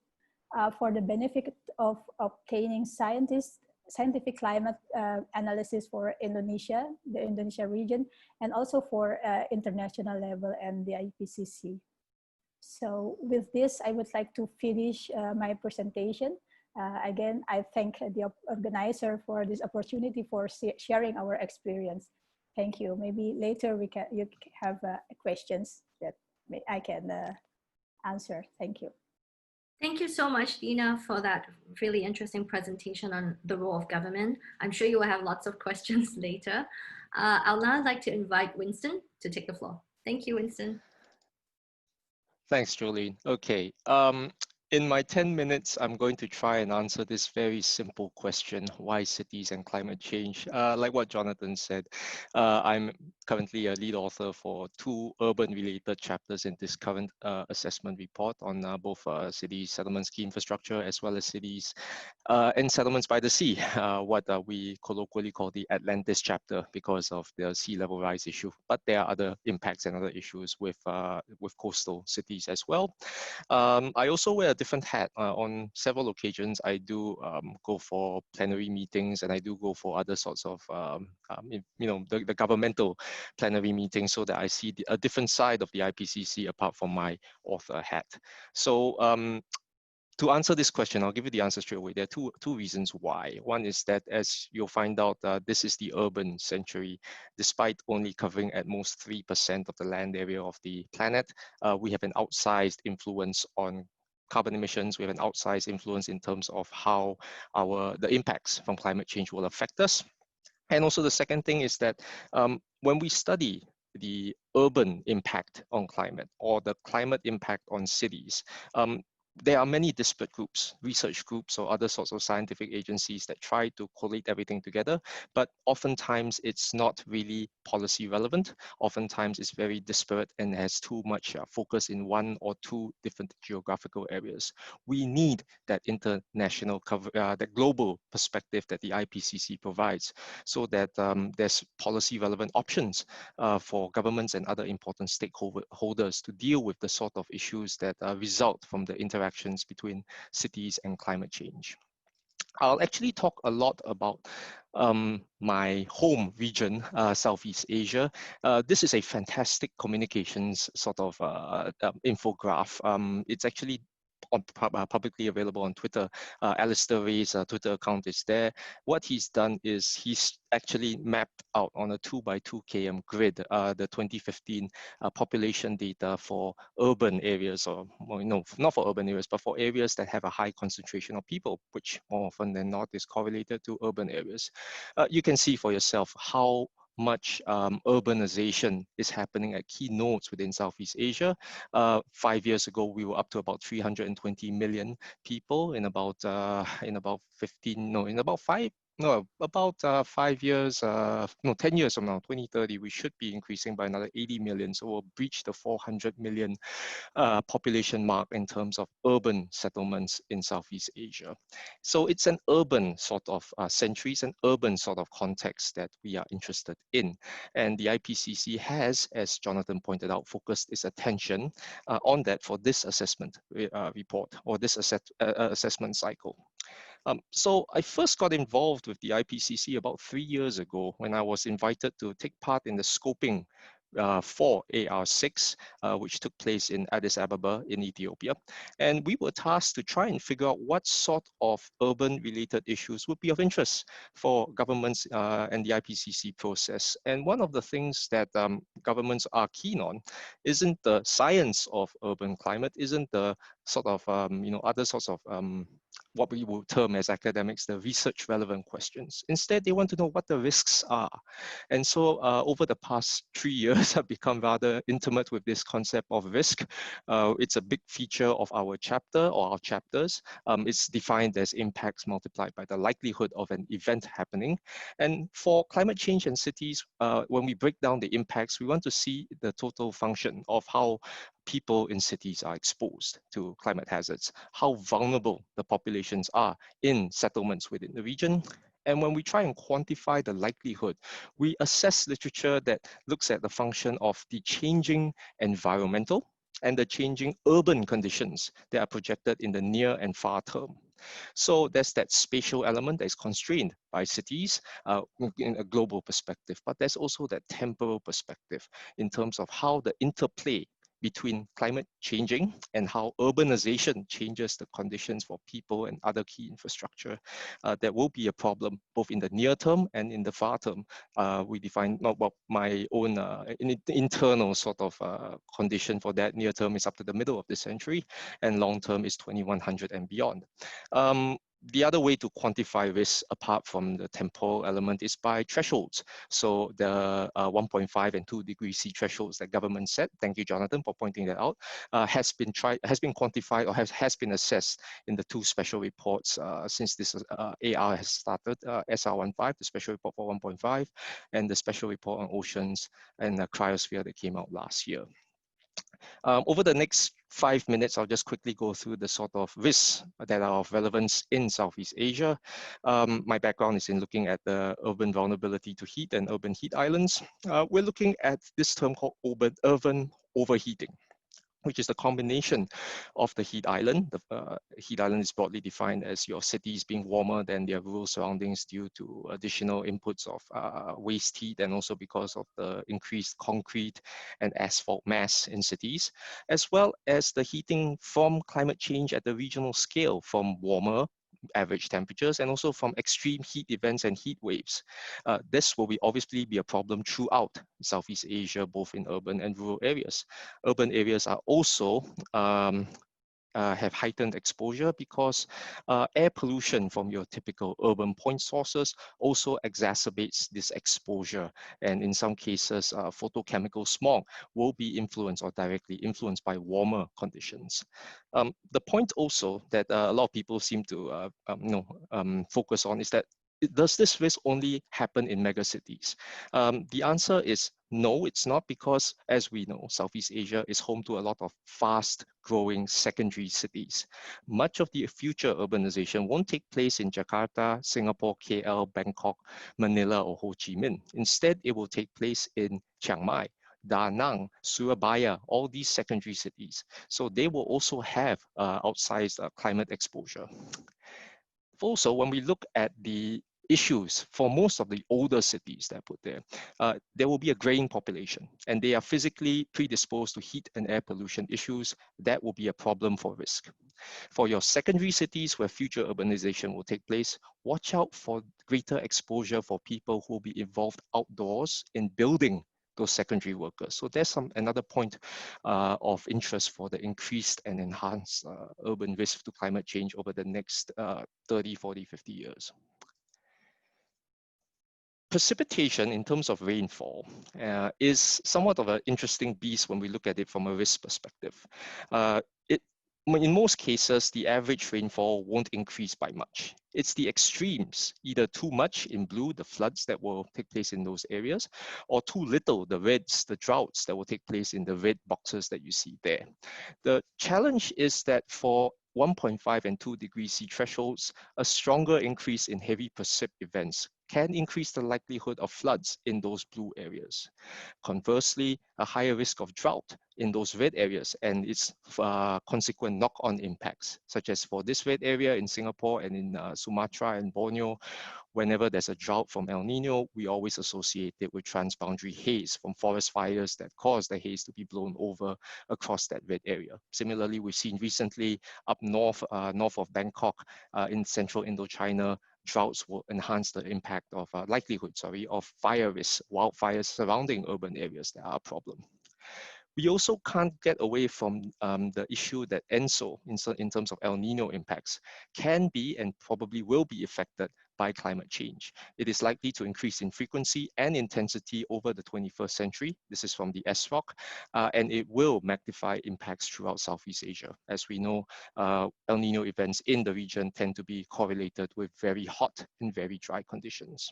for the benefit of obtaining scientific climate analysis for Indonesia, the Indonesia region, and also for international level and the IPCC. So with this, I would like to finish my presentation. Again, I thank the organizer for this opportunity for sharing our experience. Thank you. Maybe later you have questions that I can answer. Thank you. Thank you so much, Dina, for that really interesting presentation on the role of government. I'm sure you will have lots of questions later. I'll now like to invite Winston to take the floor. Thank you, Winston. Thanks, Jolene. Okay. In my 10 minutes, I'm going to try and answer this very simple question: why cities and climate change? Like what Jonathan said, I'm currently a lead author for 2 urban-related chapters in this current assessment report on both cities, settlements, key infrastructure, as well as cities and settlements by the sea, what we colloquially call the Atlantis chapter because of the sea level rise issue. But there are other impacts and other issues with coastal cities as well. I also wear a different hat. On several occasions, I do go for plenary meetings, and I do go for other sorts of, the governmental plenary meetings, so that I see a different side of the IPCC apart from my author hat. So to answer this question, I'll give you the answer straight away. There are two reasons why. One is that, as you'll find out, this is the urban century. Despite only covering at most 3% of the land area of the planet, we have an outsized influence on carbon emissions. We have an outsized influence in terms of how the impacts from climate change will affect us. And also the second thing is that when we study the urban impact on climate or the climate impact on cities, there are many disparate groups, research groups or other sorts of scientific agencies that try to collate everything together, but oftentimes it's not really policy relevant. Oftentimes it's very disparate and has too much focus in one or two different geographical areas. We need that international cover, that global perspective that the IPCC provides, so that there's policy relevant options for governments and other important stakeholders to deal with the sort of issues that result from the interaction between cities and climate change. I'll actually talk a lot about my home region, Southeast Asia. This is a fantastic communications sort of infograph. It's actually publicly available on Twitter. Alistair Ray's Twitter account is there. What he's done is he's actually mapped out on a 2x2 km grid the 2015 population data for urban areas, or no, not for urban areas, but for areas that have a high concentration of people, which more often than not is correlated to urban areas. You can see for yourself how much urbanization is happening at key nodes within Southeast Asia. 5 years ago, we were up to about 320 million people. In about 5 years, 10 years from now, 2030, we should be increasing by another 80 million. So we'll breach the 400 million population mark in terms of urban settlements in Southeast Asia. So it's an urban sort of century, it's an urban sort of context that we are interested in. And the IPCC has, as Jonathan pointed out, focused its attention on that for this assessment report, or this assessment cycle. So I first got involved with the IPCC about 3 years ago when I was invited to take part in the scoping for AR6, which took place in Addis Ababa in Ethiopia. And we were tasked to try and figure out what sort of urban-related issues would be of interest for governments and the IPCC process. And one of the things that governments are keen on isn't the science of urban climate, isn't the sort of, other sorts of what we will term as academics, the research relevant questions. Instead, they want to know what the risks are. And so over the past 3 years, I've become rather intimate with this concept of risk. It's a big feature of our chapter or our chapters. It's defined as impacts multiplied by the likelihood of an event happening. And for climate change and cities, when we break down the impacts, we want to see the total function of how people in cities are exposed to climate hazards, how vulnerable the populations are in settlements within the region. And when we try and quantify the likelihood, we assess literature that looks at the function of the changing environmental and the changing urban conditions that are projected in the near and far term. So there's that spatial element that is constrained by cities in a global perspective, but there's also that temporal perspective in terms of how the interplay between climate changing and how urbanization changes the conditions for people and other key infrastructure. That will be a problem both in the near term and in the far term. We define, my own internal sort of condition for that near term is up to the middle of the century, and long term is 2100 and beyond. The other way to quantify risk apart from the temporal element is by thresholds. So the 1.5 and 2 degree C thresholds that government set, thank you, Jonathan, for pointing that out, has been quantified or has been assessed in the 2 special reports since this AR has started, SR15, the special report for 1.5, and the special report on oceans and the cryosphere that came out last year. Over the next 5 minutes, I'll just quickly go through the sort of risks that are of relevance in Southeast Asia. My background is in looking at the urban vulnerability to heat and urban heat islands. We're looking at this term called urban overheating, which is the combination of the heat island. The heat island is broadly defined as your cities being warmer than their rural surroundings due to additional inputs of waste heat, and also because of the increased concrete and asphalt mass in cities, as well as the heating from climate change at the regional scale from warmer average temperatures and also from extreme heat events and heat waves. This will obviously be a problem throughout Southeast Asia, both in urban and rural areas. Urban areas are also have heightened exposure because air pollution from your typical urban point sources also exacerbates this exposure. And in some cases, photochemical smog will be influenced or directly influenced by warmer conditions. The point also that a lot of people seem to focus on is that, does this risk only happen in megacities? The answer is no, it's not, because as we know, Southeast Asia is home to a lot of fast growing secondary cities. Much of the future urbanization won't take place in Jakarta, Singapore, KL, Bangkok, Manila, or Ho Chi Minh. Instead, it will take place in Chiang Mai, Da Nang, Surabaya, all these secondary cities. So they will also have outsized climate exposure. Also, when we look at the issues for most of the older cities that are put there, there will be a graying population, and they are physically predisposed to heat and air pollution issues. That will be a problem for risk. For your secondary cities where future urbanization will take place, watch out for greater exposure for people who will be involved outdoors in building those secondary workers. So there's another point of interest for the increased and enhanced urban risk to climate change over the next 30, 40, 50 years. Precipitation in terms of rainfall is somewhat of an interesting beast when we look at it from a risk perspective. In most cases, the average rainfall won't increase by much. It's the extremes, either too much in blue, the floods that will take place in those areas, or too little, the reds, the droughts that will take place in the red boxes that you see there. The challenge is that for 1.5 and 2 degrees C thresholds, a stronger increase in heavy precip events can increase the likelihood of floods in those blue areas. Conversely, a higher risk of drought in those red areas and its consequent knock-on impacts, such as for this red area in Singapore and in Sumatra and Borneo. Whenever there's a drought from El Nino, we always associate it with transboundary haze from forest fires that cause the haze to be blown over across that red area. Similarly, we've seen recently up north, north of Bangkok in central Indochina, droughts will enhance the impact of likelihood, of fire risk, wildfires surrounding urban areas that are a problem. We also can't get away from the issue that ENSO, in terms of El Nino impacts, can be and probably will be affected by climate change. It is likely to increase in frequency and intensity over the 21st century. This is from the SROC, and it will magnify impacts throughout Southeast Asia. As we know, El Nino events in the region tend to be correlated with very hot and very dry conditions.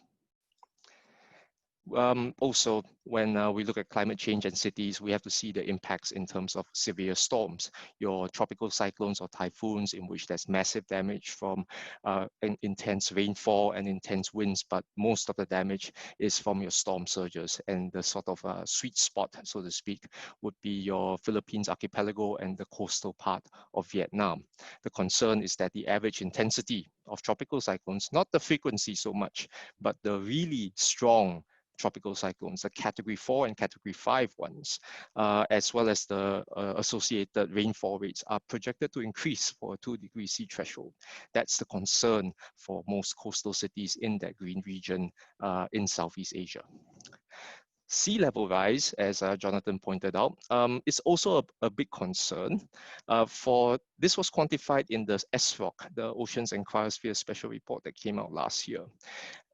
Also, when we look at climate change and cities, we have to see the impacts in terms of severe storms, your tropical cyclones or typhoons in which there's massive damage from intense rainfall and intense winds, but most of the damage is from your storm surges. And the sort of sweet spot, so to speak, would be your Philippines archipelago and the coastal part of Vietnam. The concern is that the average intensity of tropical cyclones, not the frequency so much, but the really strong tropical cyclones, the category 4 and category 5 ones, as well as the associated rainfall rates are projected to increase for a 2 degrees C threshold. That's the concern for most coastal cities in that green region in Southeast Asia. Sea level rise, as Jonathan pointed out, is also a big concern. This was quantified in the SROC, the Oceans and Cryosphere Special Report that came out last year.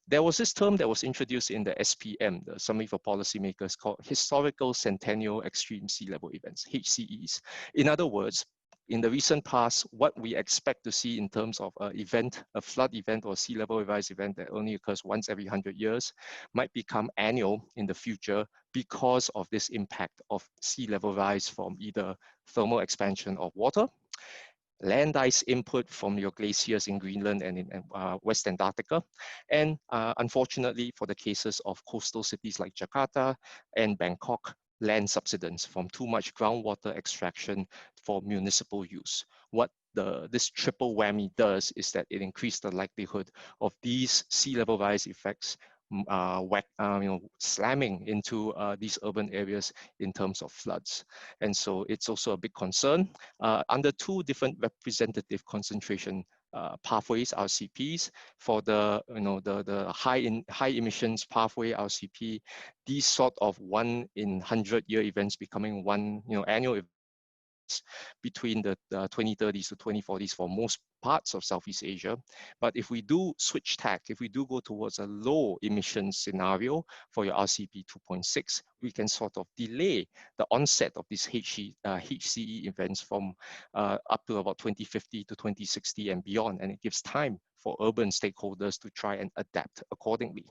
There was this term that was introduced in the SPM, the Summit for Policymakers, called Historical Centennial Extreme Sea Level Events, HCEs. In other words, in the recent past, what we expect to see in terms of an event, a flood event or sea level rise event that only occurs once every 100 years, might become annual in the future because of this impact of sea level rise from either thermal expansion of water, land ice input from your glaciers in Greenland and in West Antarctica. And unfortunately, for the cases of coastal cities like Jakarta and Bangkok, land subsidence from too much groundwater extraction for municipal use. What this triple whammy does is that it increases the likelihood of these sea level rise effects slamming into these urban areas in terms of floods. And so it's also a big concern. Under two different representative concentration pathways, RCPs, for the high emissions pathway RCP, these sort of 1 in 100-year events becoming one annual event between the 2030s to 2040s for most parts of Southeast Asia. But if we do switch tack, if we do go towards a low emissions scenario for your RCP 2.6, we can sort of delay the onset of these HCE events from up to about 2050 to 2060 and beyond, and it gives time for urban stakeholders to try and adapt accordingly.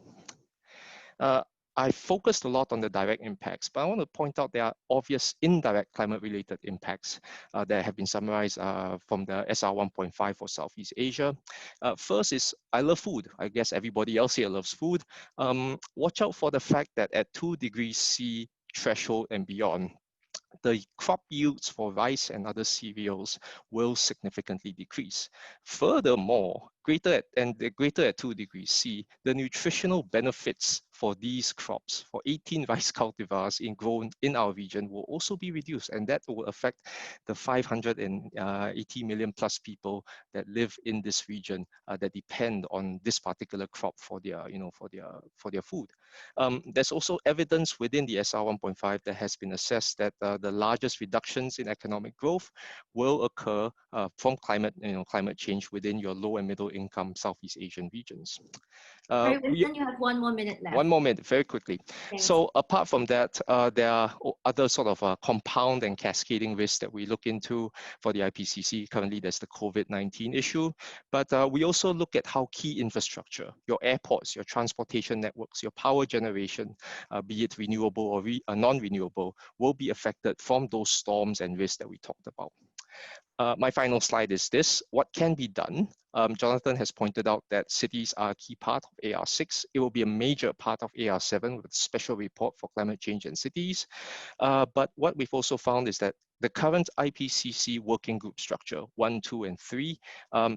I focused a lot on the direct impacts, but I want to point out there are obvious indirect climate-related impacts that have been summarized from the SR 1.5 for Southeast Asia. First is, I love food. I guess everybody else here loves food. Watch out for the fact that at 2 degrees C threshold and beyond, the crop yields for rice and other cereals will significantly decrease. Furthermore, greater at 2 degrees C, the nutritional benefits for these crops, for 18 rice cultivars grown in our region, will also be reduced, and that will affect the 580 million plus people that live in this region that depend on this particular crop for their, for their food. There's also evidence within the SR 1.5 that has been assessed that the largest reductions in economic growth will occur from climate change within your low and middle income Southeast Asian regions. Sorry, Winston, you have 1 more minute left. 1 more minute, very quickly. Thanks. So apart from that, there are other sort of compound and cascading risks that we look into for the IPCC. Currently, there's the COVID-19 issue, but we also look at how key infrastructure, your airports, your transportation networks, your power generation, be it renewable or non-renewable, will be affected from those storms and risks that we talked about. My final slide is this: what can be done? Jonathan has pointed out that cities are a key part of AR6. It will be a major part of AR7 with a special report for climate change and cities. But what we've also found is that the current IPCC working group structure, 1, 2, and 3,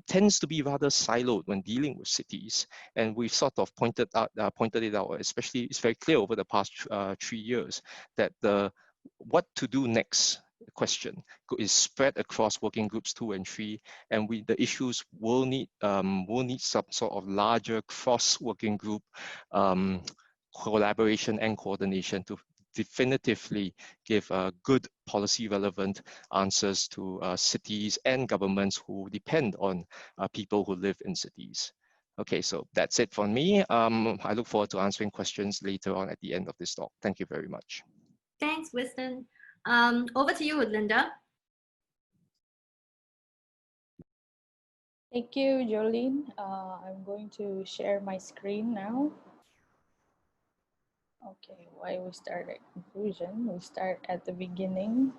tends to be rather siloed when dealing with cities. And we've sort of pointed it out, especially it's very clear over the past 3 years that the what to do next question is spread across working groups 2 and 3, and the issues will need some sort of larger cross working group collaboration and coordination to definitively give good policy relevant answers to cities and governments who depend on people who live in cities. Okay, so that's it for me. I look forward to answering questions later on at the end of this talk. Thank you very much. Thanks, Winston. Over to you, Linda. Thank you, Jolene. I'm going to share my screen now. Okay, why we start at conclusion? We start at the beginning.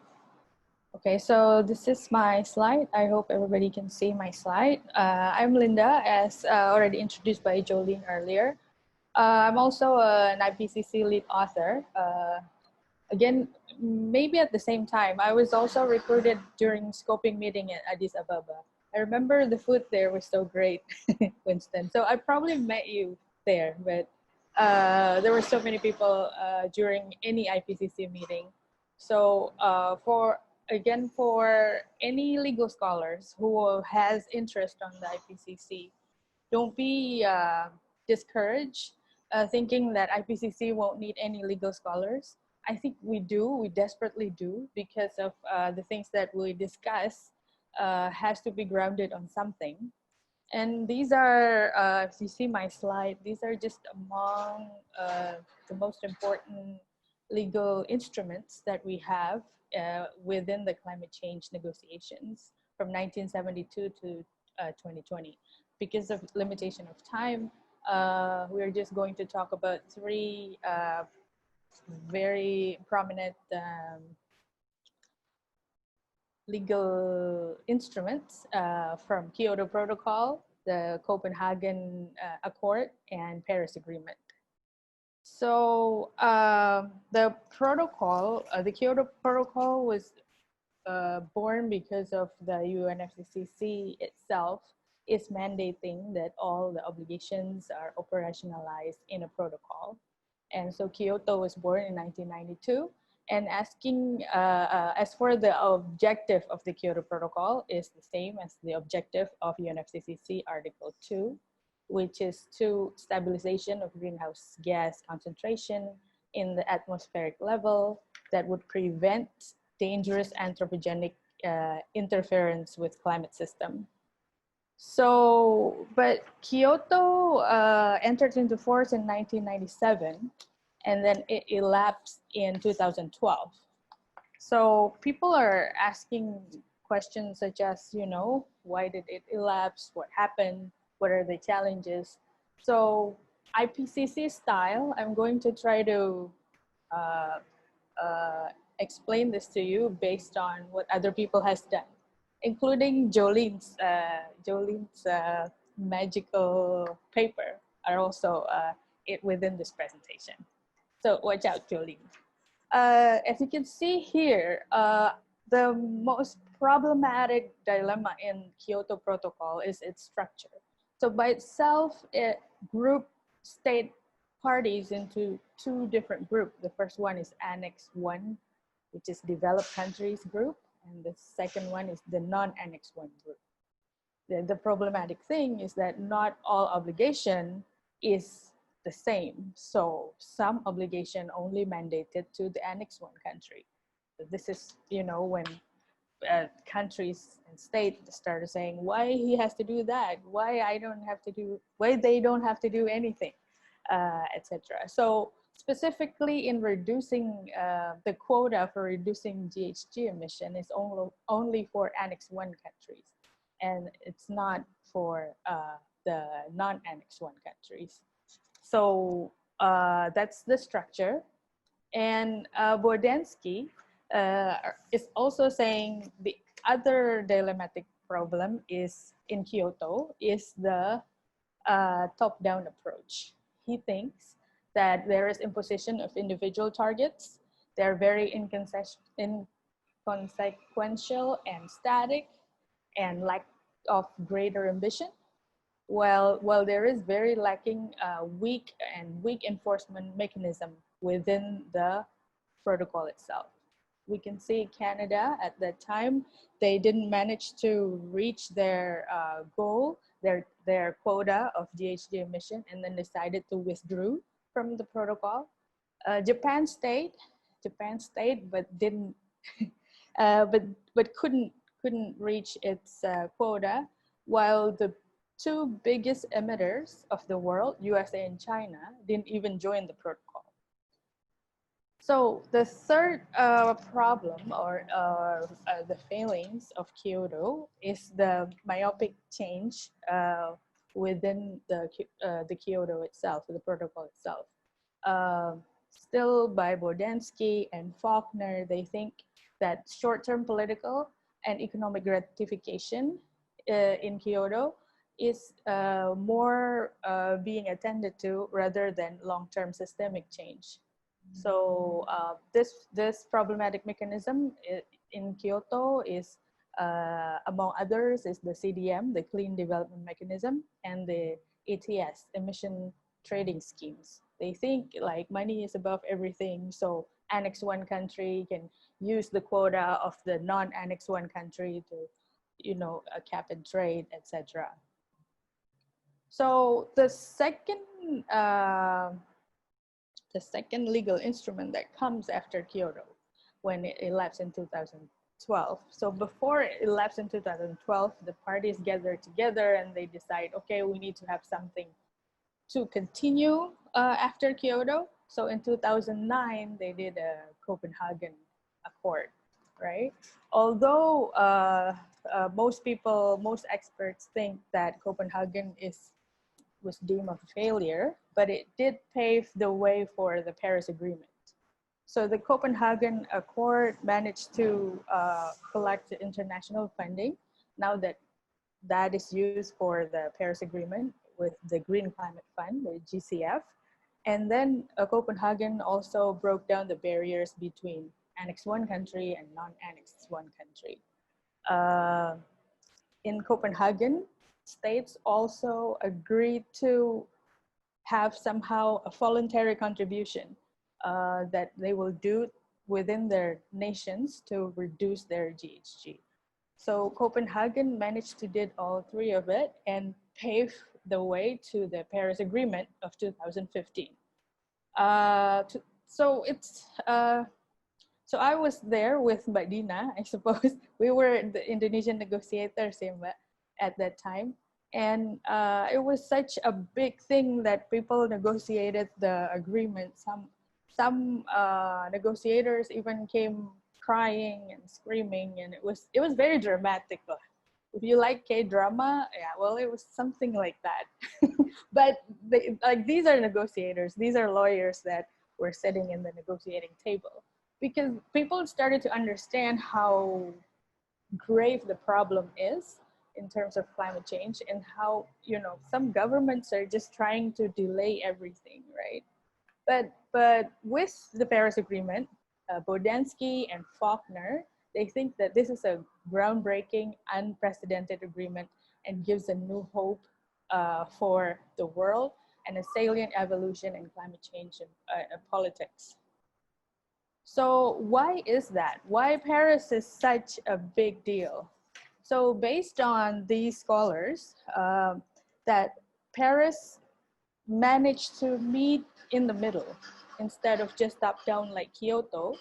Okay, so this is my slide. I hope everybody can see my slide. I'm Linda, as already introduced by Jolene earlier. I'm also an IPCC lead author. Again, maybe at the same time, I was also recruited during scoping meeting at Addis Ababa. I remember the food there was so great, Winston. So I probably met you there, but there were so many people during any IPCC meeting. So for any legal scholars who has interest on the IPCC, don't be discouraged thinking that IPCC won't need any legal scholars. I think we do, we desperately do, because of the things that we discuss has to be grounded on something. And these are, if you see my slide, these are just among the most important legal instruments that we have within the climate change negotiations from 1972 to 2020. Because of limitation of time, we're just going to talk about 3 very prominent legal instruments from Kyoto Protocol, the Copenhagen Accord, and Paris Agreement. So the Kyoto Protocol was born because of the UNFCCC itself is mandating that all the obligations are operationalized in a protocol. And so Kyoto was born in 1992, and asking, as for the objective of the Kyoto Protocol is the same as the objective of UNFCCC Article 2, which is to stabilization of greenhouse gas concentration in the atmospheric level that would prevent dangerous anthropogenic interference with climate system. So, but Kyoto entered into force in 1997, and then it elapsed in 2012. So people are asking questions such as, why did it elapse? What happened? What are the challenges? So IPCC style, I'm going to try to explain this to you based on what other people has done, including Jolene's magical paper are also within this presentation. So watch out, Jolene. As you can see here, the most problematic dilemma in Kyoto Protocol is its structure. So by itself, it grouped state parties into two different groups. The first one is Annex 1, which is developed countries group, and the second one is the non-Annex 1 group. The problematic thing is that not all obligation is the same. So some obligation only mandated to the Annex 1 country. So this is, you know, when countries and states started saying, why he has to do that? Why I don't have to do, why they don't have to do anything, etc. So specifically in reducing the quota for reducing GHG emission is only for Annex 1 countries. And it's not for the non-Annex 1 countries. So that's the structure. And Bordansky is also saying the other dilemmatic problem is in Kyoto is the top-down approach. He thinks that there is imposition of individual targets. They're very inconsequential and static and lack of greater ambition. While there is very lacking weak enforcement mechanism within the protocol itself. We can see Canada at that time, they didn't manage to reach their goal, their quota of GHG emission, and then decided to withdraw from the protocol. Japan stayed, but didn't, but couldn't reach its quota, while the two biggest emitters of the world, USA and China, didn't even join the protocol. So the third problem or the failings of Kyoto is the myopic change within the Kyoto itself, the protocol itself. Still by Bordansky and Faulkner, they think that short-term political and economic gratification in Kyoto is more being attended to rather than long-term systemic change. So this problematic mechanism in Kyoto is, among others, is the CDM, the Clean Development Mechanism, and the ETS, emission trading schemes. They think like money is above everything, so Annex 1 country can use the quota of the non-Annex 1 country to, you know, cap and trade, etc. So the second legal instrument that comes after Kyoto, when it elapsed in 2012. So before it elapsed in 2012, the parties gathered together and they decide, okay, we need to have something to continue after Kyoto. So in 2009, they did a Copenhagen Accord, right? Although most experts think that Copenhagen was deemed a failure, but it did pave the way for the Paris Agreement. So the Copenhagen Accord managed to collect international funding. Now that is used for the Paris Agreement with the Green Climate Fund, the GCF. And then Copenhagen also broke down the barriers between Annex 1 country and non-Annex 1 country. In Copenhagen, states also agreed to have somehow a voluntary contribution that they will do within their nations to reduce their GHG. So Copenhagen managed to did all three of it and pave the way to the Paris Agreement of 2015. So I was there with Mbak Dina, I suppose. We were the Indonesian negotiators at that time. And it was such a big thing that people negotiated the agreement. Some negotiators even came crying and screaming, and it was very dramatic. If you like K-drama, yeah, well, it was something like that. But these are negotiators, these are lawyers that were sitting in the negotiating table, because people started to understand how grave the problem is in terms of climate change, and how, you know, some governments are just trying to delay everything, right? But with the Paris Agreement, Bordansky and Faulkner, they think that this is a groundbreaking, unprecedented agreement and gives a new hope for the world and a salient evolution in climate change and politics. So why is that? Why Paris is such a big deal? So based on these scholars, that Paris managed to meet in the middle instead of just top-down like Kyoto.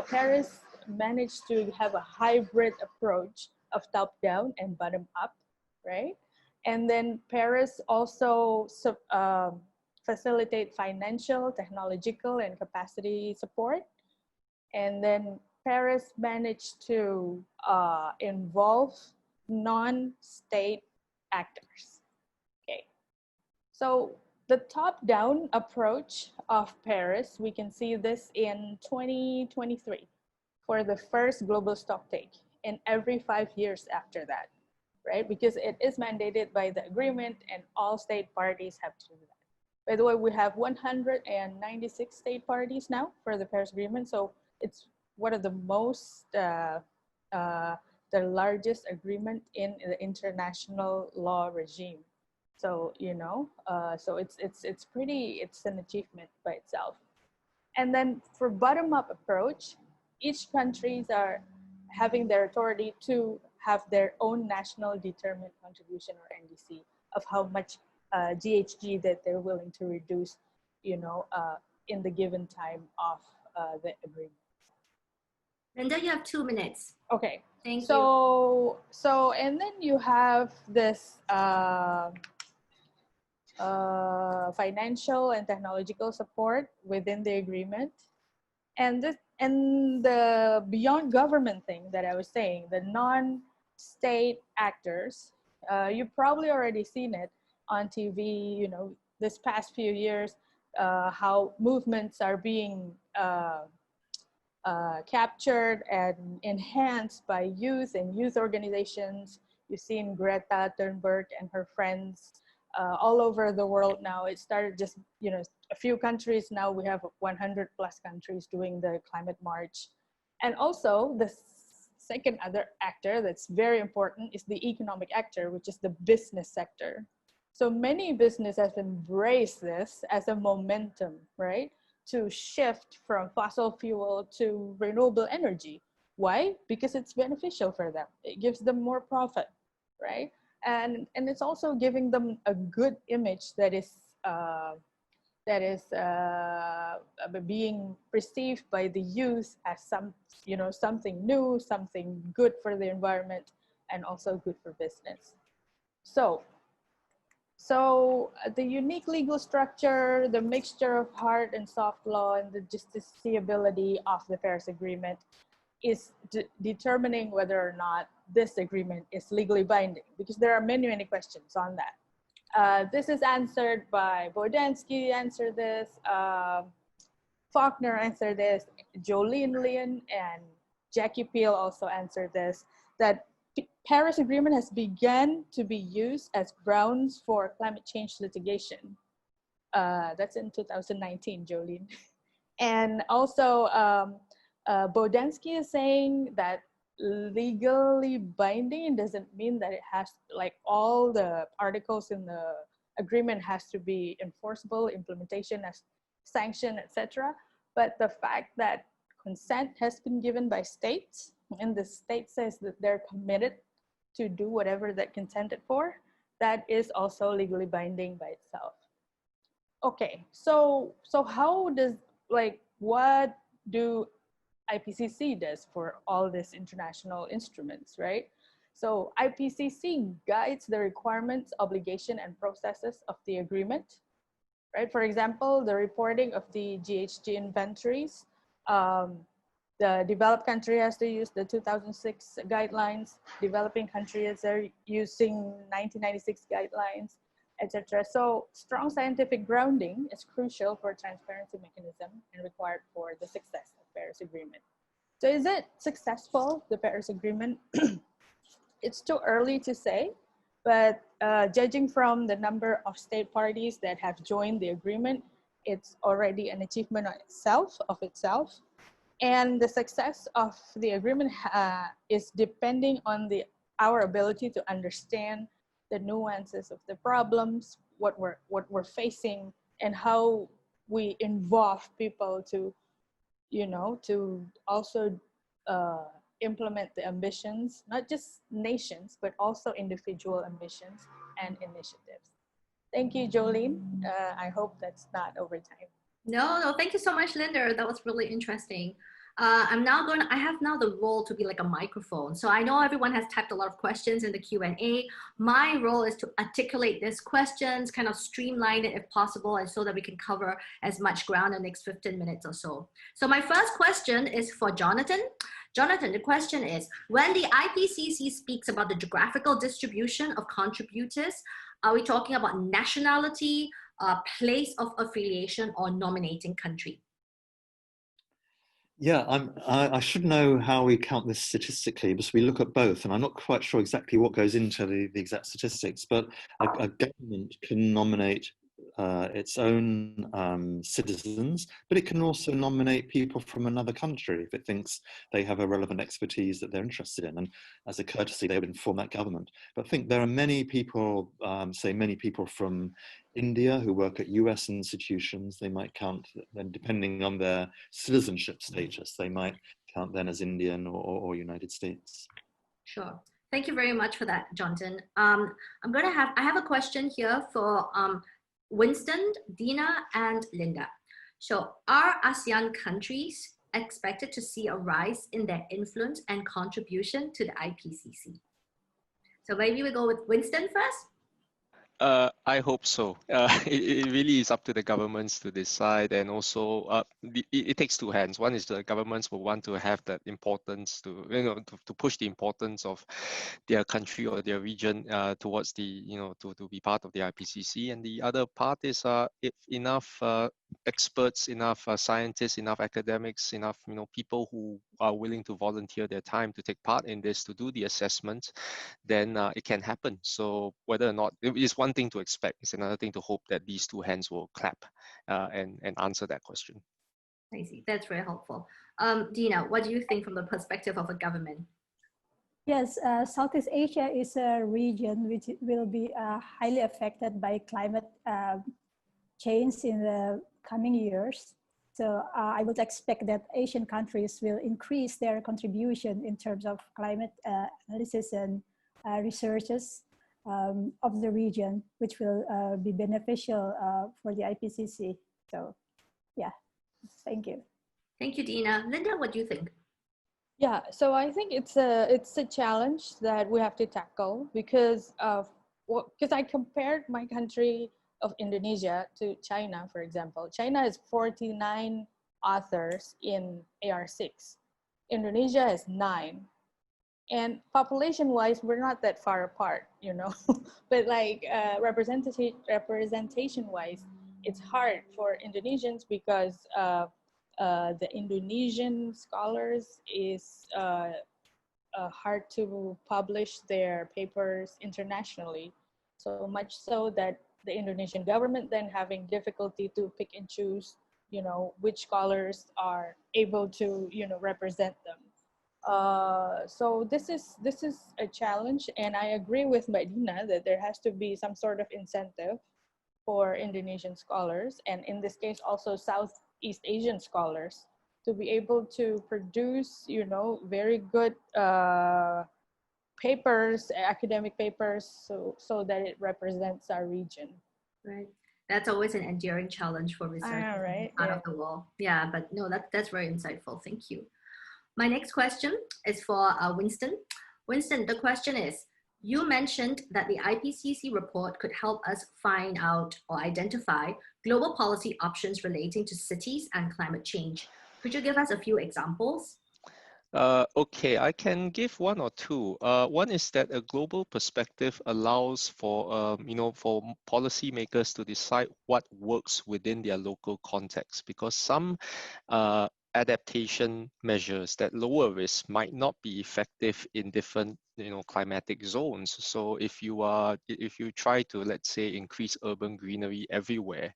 Paris managed to have a hybrid approach of top-down and bottom-up, right? And then Paris also facilitate financial, technological, and capacity support. And then Paris managed to involve non-state actors. Okay, so the top-down approach of Paris, we can see this in 2023 for the first global stocktake and every 5 years after that, right? Because it is mandated by the agreement and all state parties have to do that. By the way, we have 196 state parties now for the Paris Agreement. So it's one of the most, the largest agreement in the international law regime. So, you know, so it's an achievement by itself. And then for bottom-up approach, each countries are having their authority to have their own national determined contribution or NDC of how much GHG that they're willing to reduce, you know, in the given time of the agreement. Linda, you have 2 minutes. Okay. Thank you. So, and then you have this financial and technological support within the agreement. And the beyond government thing that I was saying, the non-state actors, you've probably already seen it on TV, you know, this past few years, how movements are being captured and enhanced by youth and youth organizations. You've seen Greta Thunberg and her friends all over the world now. It started just, you know, a few countries. Now we have 100 plus countries doing the climate march. And also the second other actor that's very important is the economic actor, which is the business sector. So many businesses have embraced this as a momentum, right? To shift from fossil fuel to renewable energy. Why? Because it's beneficial for them. It gives them more profit, right? And it's also giving them a good image that is being perceived by the youth as something new, something good for the environment, and also good for business. So the unique legal structure, the mixture of hard and soft law, and the justiciability of the Paris Agreement is determining whether or not this agreement is legally binding, because there are many questions on that. This is answered by Bodansky, answered this, Faulkner answered this, Jolene Lin and Jackie Peel also answered this, that Paris Agreement has begun to be used as grounds for climate change litigation. That's in 2019, Jolene. And also Bodansky is saying that legally binding doesn't mean that it has, like, all the articles in the agreement has to be enforceable, implementation as sanction, etc. But the fact that consent has been given by states, and the state says that they're committed to do whatever that consented for, that is also legally binding by itself. Okay, so how does, like, what do IPCC does for all these international instruments, right? So IPCC guides the requirements, obligation, and processes of the agreement, right? For example, the reporting of the GHG inventories. The developed country has to use the 2006 guidelines. Developing countries are using 1996 guidelines, etc. So strong scientific grounding is crucial for transparency mechanism and required for the success of Paris Agreement. So is it successful, the Paris Agreement? It's too early to say, but judging from the number of state parties that have joined the agreement, it's already an achievement of itself. And the success of the agreement is depending on our ability to understand the nuances of the problems, what we're facing, and how we involve people to, to also implement the ambitions, not just nations, but also individual ambitions and initiatives. Thank you, Jolene. I hope that's not overtime. No, thank you so much, Linda. That was really interesting. I have now the role to be like a microphone. So I know everyone has typed a lot of questions in the Q&A. My role is to articulate these questions, kind of streamline it if possible, and so that we can cover as much ground in the next 15 minutes or so. So my first question is for Jonathan. Jonathan, the question is, when the IPCC speaks about the geographical distribution of contributors, are we talking about nationality, place of affiliation, or nominating country? Yeah, I should know how we count this statistically, because we look at both, and I'm not quite sure exactly what goes into the exact statistics, but a government can nominate its own citizens, but it can also nominate people from another country if it thinks they have a relevant expertise that they're interested in. And as a courtesy, they would inform that government. But I think there are many people, say many people from India who work at US institutions. They might count, then depending on their citizenship status, they might count then as Indian or United States. Sure. Thank you very much for that, Jonathan. I have a question here for Winston, Dina, and Linda. So are ASEAN countries expected to see a rise in their influence and contribution to the IPCC? So maybe we go with Winston first. I hope so. It really is up to the governments to decide, and also it takes two hands. One is the governments will want to have that importance to push the importance of their country or their region towards the to be part of the IPCC, and the other part is if enough experts, enough scientists, enough academics, enough people who are willing to volunteer their time to take part in this, to do the assessment, then it can happen. So whether or not, it's one thing to expect, it's another thing to hope that these two hands will clap and answer that question. I see, that's very helpful. Dina, what do you think from the perspective of a government? Yes, Southeast Asia is a region which will be highly affected by climate change in the coming years. So I would expect that Asian countries will increase their contribution in terms of climate analysis and researches of the region, which will be beneficial for the IPCC. So yeah, thank you. Thank you, Dina. Linda, what do you think? Yeah, so I think it's a challenge that we have to tackle because I compared my country of Indonesia to China, for example. China has 49 authors in AR6. Indonesia has 9. And population-wise, we're not that far apart, but like representation-wise, it's hard for Indonesians because the Indonesian scholars is hard to publish their papers internationally. So much so that the Indonesian government then having difficulty to pick and choose, which scholars are able to, represent them. So this is a challenge, and I agree with Mbak Dina that there has to be some sort of incentive for Indonesian scholars, and in this case also Southeast Asian scholars, to be able to produce, very good papers, academic papers, so that it represents our region. Right. That's always an enduring challenge for researchers right? out of the world. Yeah, but no, that's very insightful. Thank you. My next question is for Winston. Winston, the question is, you mentioned that the IPCC report could help us find out or identify global policy options relating to cities and climate change. Could you give us a few examples? Okay, I can give one or two. One is that a global perspective allows for, for policymakers to decide what works within their local context, because some adaptation measures that lower risk might not be effective in different climatic zones. So if you try to, let's say, increase urban greenery everywhere,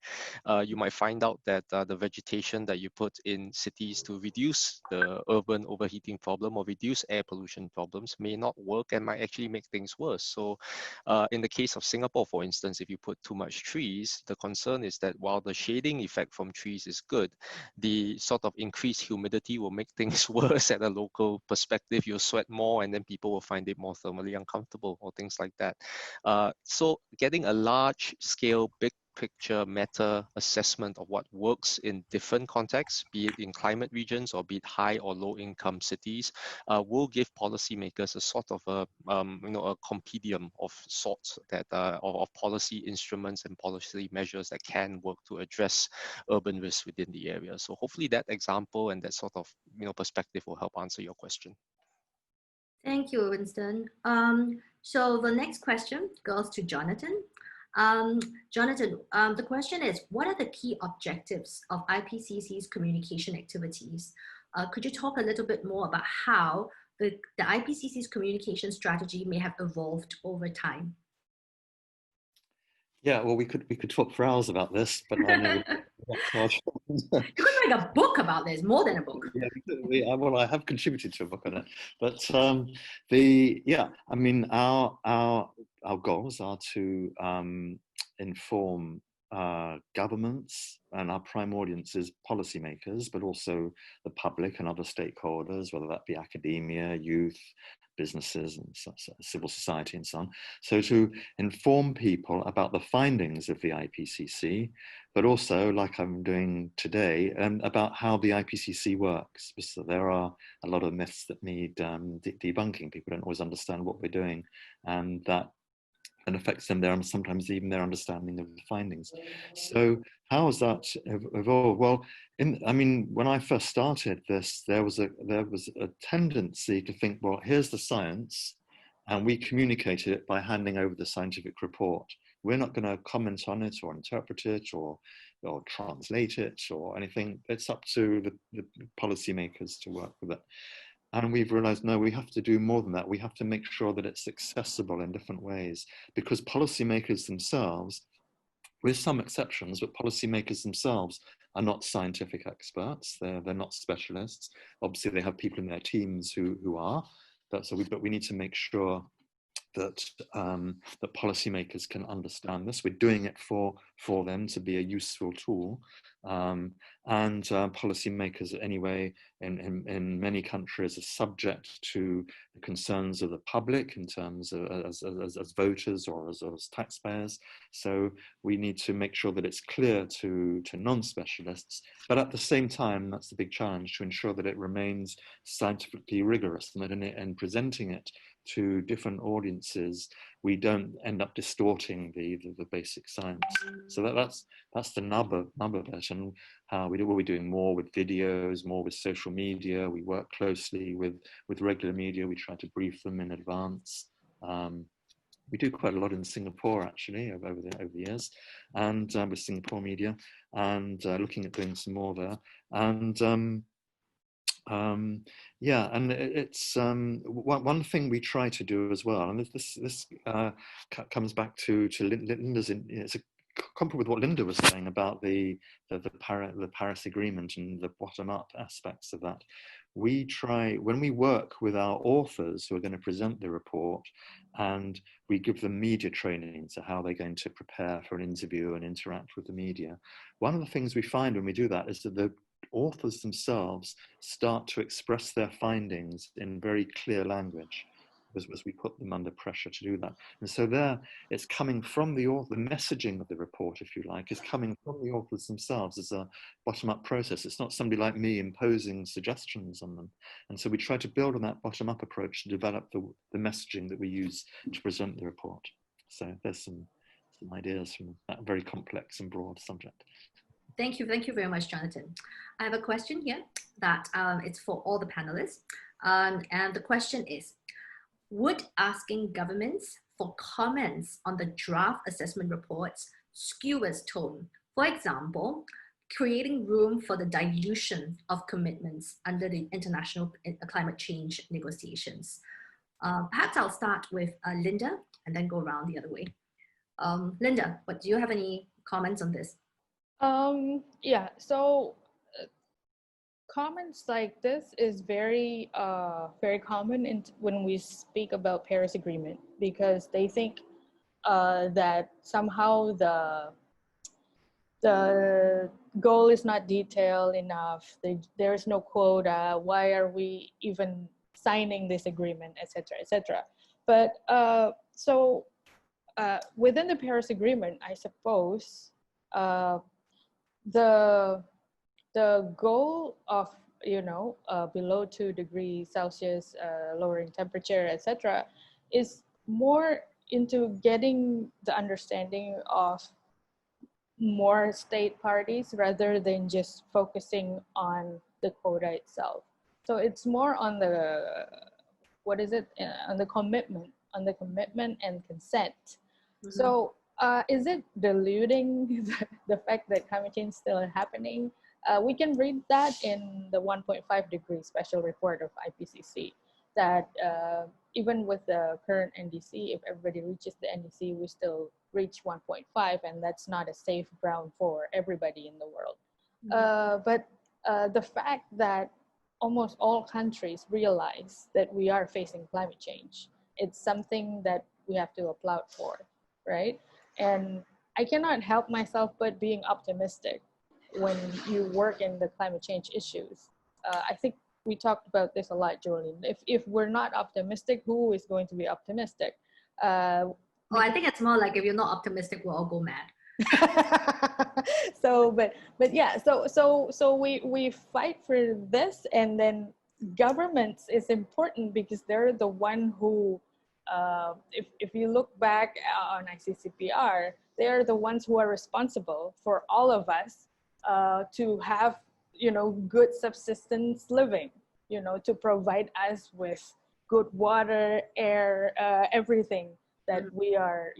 you might find out that the vegetation that you put in cities to reduce the urban overheating problem or reduce air pollution problems may not work and might actually make things worse. So in the case of Singapore, for instance, if you put too much trees, the concern is that while the shading effect from trees is good, the sort of increased humidity will make things worse at a local perspective. You'll sweat more and then people will find it more thermally uncomfortable or things like that. So getting a large scale, big picture meta assessment of what works in different contexts, be it in climate regions or be it high or low income cities, will give policymakers a sort of a compendium of sorts that of policy instruments and policy measures that can work to address urban risks within the area. So hopefully that example and that sort of perspective will help answer your question. Thank you, Winston. So the next question goes to Jonathan. Jonathan, the question is, what are the key objectives of IPCC's communication activities? Could you talk a little bit more about how the IPCC's communication strategy may have evolved over time? Yeah, well, we could talk for hours about this, but I know you could make a book about this, more than a book. Yeah, well, I have contributed to a book on it, but I mean, our goals are to inform governments, and our prime audience is policymakers, but also the public and other stakeholders, whether that be academia, youth, businesses, and civil society, and so on. So to inform people about the findings of the IPCC, but also, like I'm doing today, about how the IPCC works. So there are a lot of myths that need debunking. People don't always understand what we're doing, and that affects them there, and sometimes even their understanding of the findings. So how has that evolved? Well, when I first started this, there was a tendency to think, well, here's the science, and we communicated it by handing over the scientific report. We're not going to comment on it or interpret it or translate it or anything. It's up to the policymakers to work with it. And we've realized, no, we have to do more than that. We have to make sure that it's accessible in different ways, because policymakers themselves, with some exceptions, but policymakers themselves are not scientific experts. They're not specialists. Obviously, they have people in their teams who are. But we need to make sure that that policymakers can understand this. We're doing it for them to be a useful tool, and policymakers anyway in many countries are subject to the concerns of the public in terms of as voters or as taxpayers. So we need to make sure that it's clear to non-specialists, but at the same time, that's the big challenge, to ensure that it remains scientifically rigorous, and that in presenting it to different audiences, we don't end up distorting the basic science. So that's the nub of it, and how we'll be doing more with videos, more with social media. We work closely with regular media. We try to brief them in advance. We do quite a lot in Singapore, actually, over the years, and with Singapore media, and looking at doing some more there. And yeah, and it's one thing we try to do as well, and this comes back to Linda's. It's comparable with what Linda was saying about the Paris Agreement and the bottom-up aspects of that. We try, when we work with our authors who are going to present the report, and we give them media training, so how they're going to prepare for an interview and interact with the media. One of the things we find when we do that is that the authors themselves start to express their findings in very clear language as we put them under pressure to do that. And so there, it's coming from the author, the messaging of the report, if you like, is coming from the authors themselves as a bottom-up process. It's not somebody like me imposing suggestions on them. And so we try to build on that bottom-up approach to develop the messaging that we use to present the report. So there's some ideas from that very complex and broad subject. Thank you very much, Jonathan. I have a question here that it's for all the panelists. And the question is, would asking governments for comments on the draft assessment reports skew its tone? For example, creating room for the dilution of commitments under the international climate change negotiations. Perhaps I'll start with Linda and then go around the other way. Linda, do you have any comments on this? Yeah, so comments like this is very common when we speak about Paris Agreement, because they think that somehow the goal is not detailed enough. There's no quota. Why are we even signing this agreement, etc., etc. But within the Paris Agreement, I suppose the goal of below 2 degrees Celsius, lowering temperature, etc., is more into getting the understanding of more state parties rather than just focusing on the quota itself. So it's more on the on the commitment and consent. Mm-hmm. So is it diluting the fact that climate change is still happening? We can read that in the 1.5 degree special report of IPCC, that even with the current NDC, if everybody reaches the NDC, we still reach 1.5, and that's not a safe ground for everybody in the world. Mm-hmm. But the fact that almost all countries realize that we are facing climate change, it's something that we have to applaud for, right? And I cannot help myself but being optimistic when you work in the climate change issues. I think we talked about this a lot, Jolene. If we're not optimistic, who is going to be optimistic? I think it's more like if you're not optimistic, we'll all go mad. So we fight for this, and then governments is important because they're the one who, if you look back on ICCPR, they're the ones who are responsible for all of us to have good subsistence living, to provide us with good water, air, everything that we are,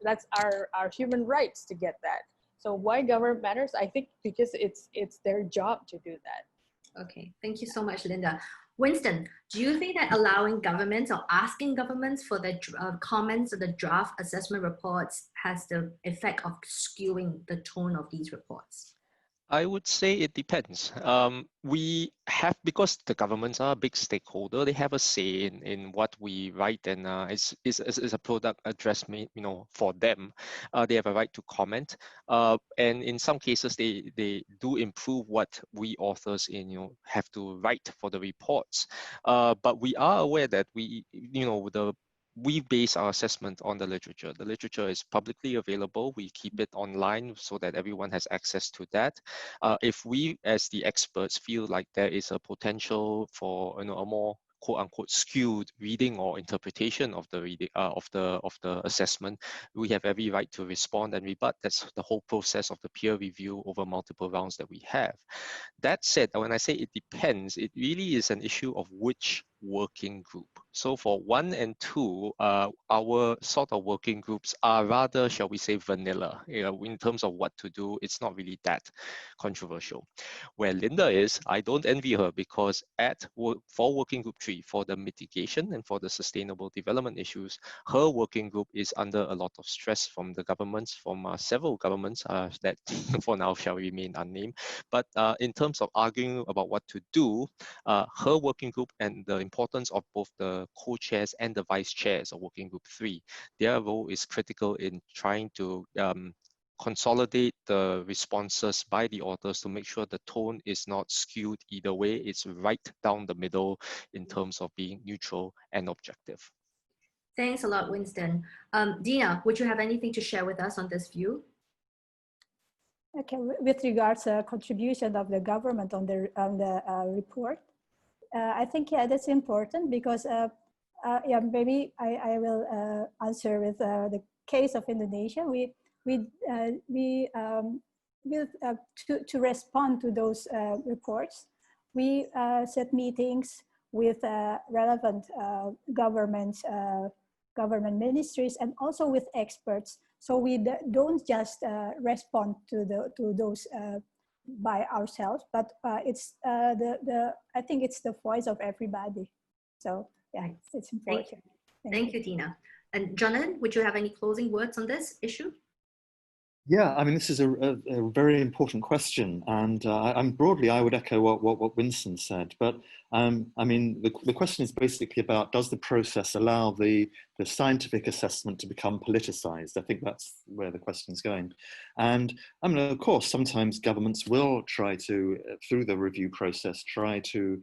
that's our human rights to get that. So why government matters? I think because it's their job to do that. Okay, thank you so much, Linda. Winston, do you think that allowing governments or asking governments for their comments on the draft assessment reports has the effect of skewing the tone of these reports? I would say it depends. We have, because the governments are a big stakeholder, they have a say in what we write, and it's a product addressed, for them. They have a right to comment, and in some cases they do improve what we authors have to write for the reports. But we are aware that we base our assessment on the literature. The literature is publicly available. We keep it online so that everyone has access to that. If we, as the experts, feel like there is a potential for a more quote-unquote skewed reading or interpretation of the reading of the assessment, we have every right to respond and rebut. That's the whole process of the peer review over multiple rounds that we have. That said, when I say it depends, it really is an issue of which working group. So for 1 and 2, our sort of working groups are rather, shall we say, vanilla. In terms of what to do, it's not really that controversial. Where Linda is, I don't envy her, because for working group 3, for the mitigation and for the sustainable development issues, her working group is under a lot of stress from the governments, from several governments that for now shall remain unnamed. But in terms of arguing about what to do, her working group and the importance of both the co-chairs and the vice chairs of working group 3, their role is critical in trying to consolidate the responses by the authors to make sure the tone is not skewed either way. It's right down the middle in terms of being neutral and objective. Thanks a lot, Winston. Dina, would you have anything to share with us on this view? Okay, with regards to contribution of the government on the report, I think, yeah, that's important, because yeah, maybe I will answer with the case of Indonesia. To respond to those reports, we set meetings with relevant government ministries and also with experts. So we don't just respond to those by ourselves, but it's I think it's the voice of everybody. So yeah, it's important. Thank you, Dina. And Jonathan, would you have any closing words on this issue? Yeah, I mean, this is a very important question, and broadly, I would echo what Winston said. But I mean, the question is basically about, does the process allow the scientific assessment to become politicized? I think that's where the question is going. And I mean, of course, sometimes governments will try to, through the review process, try to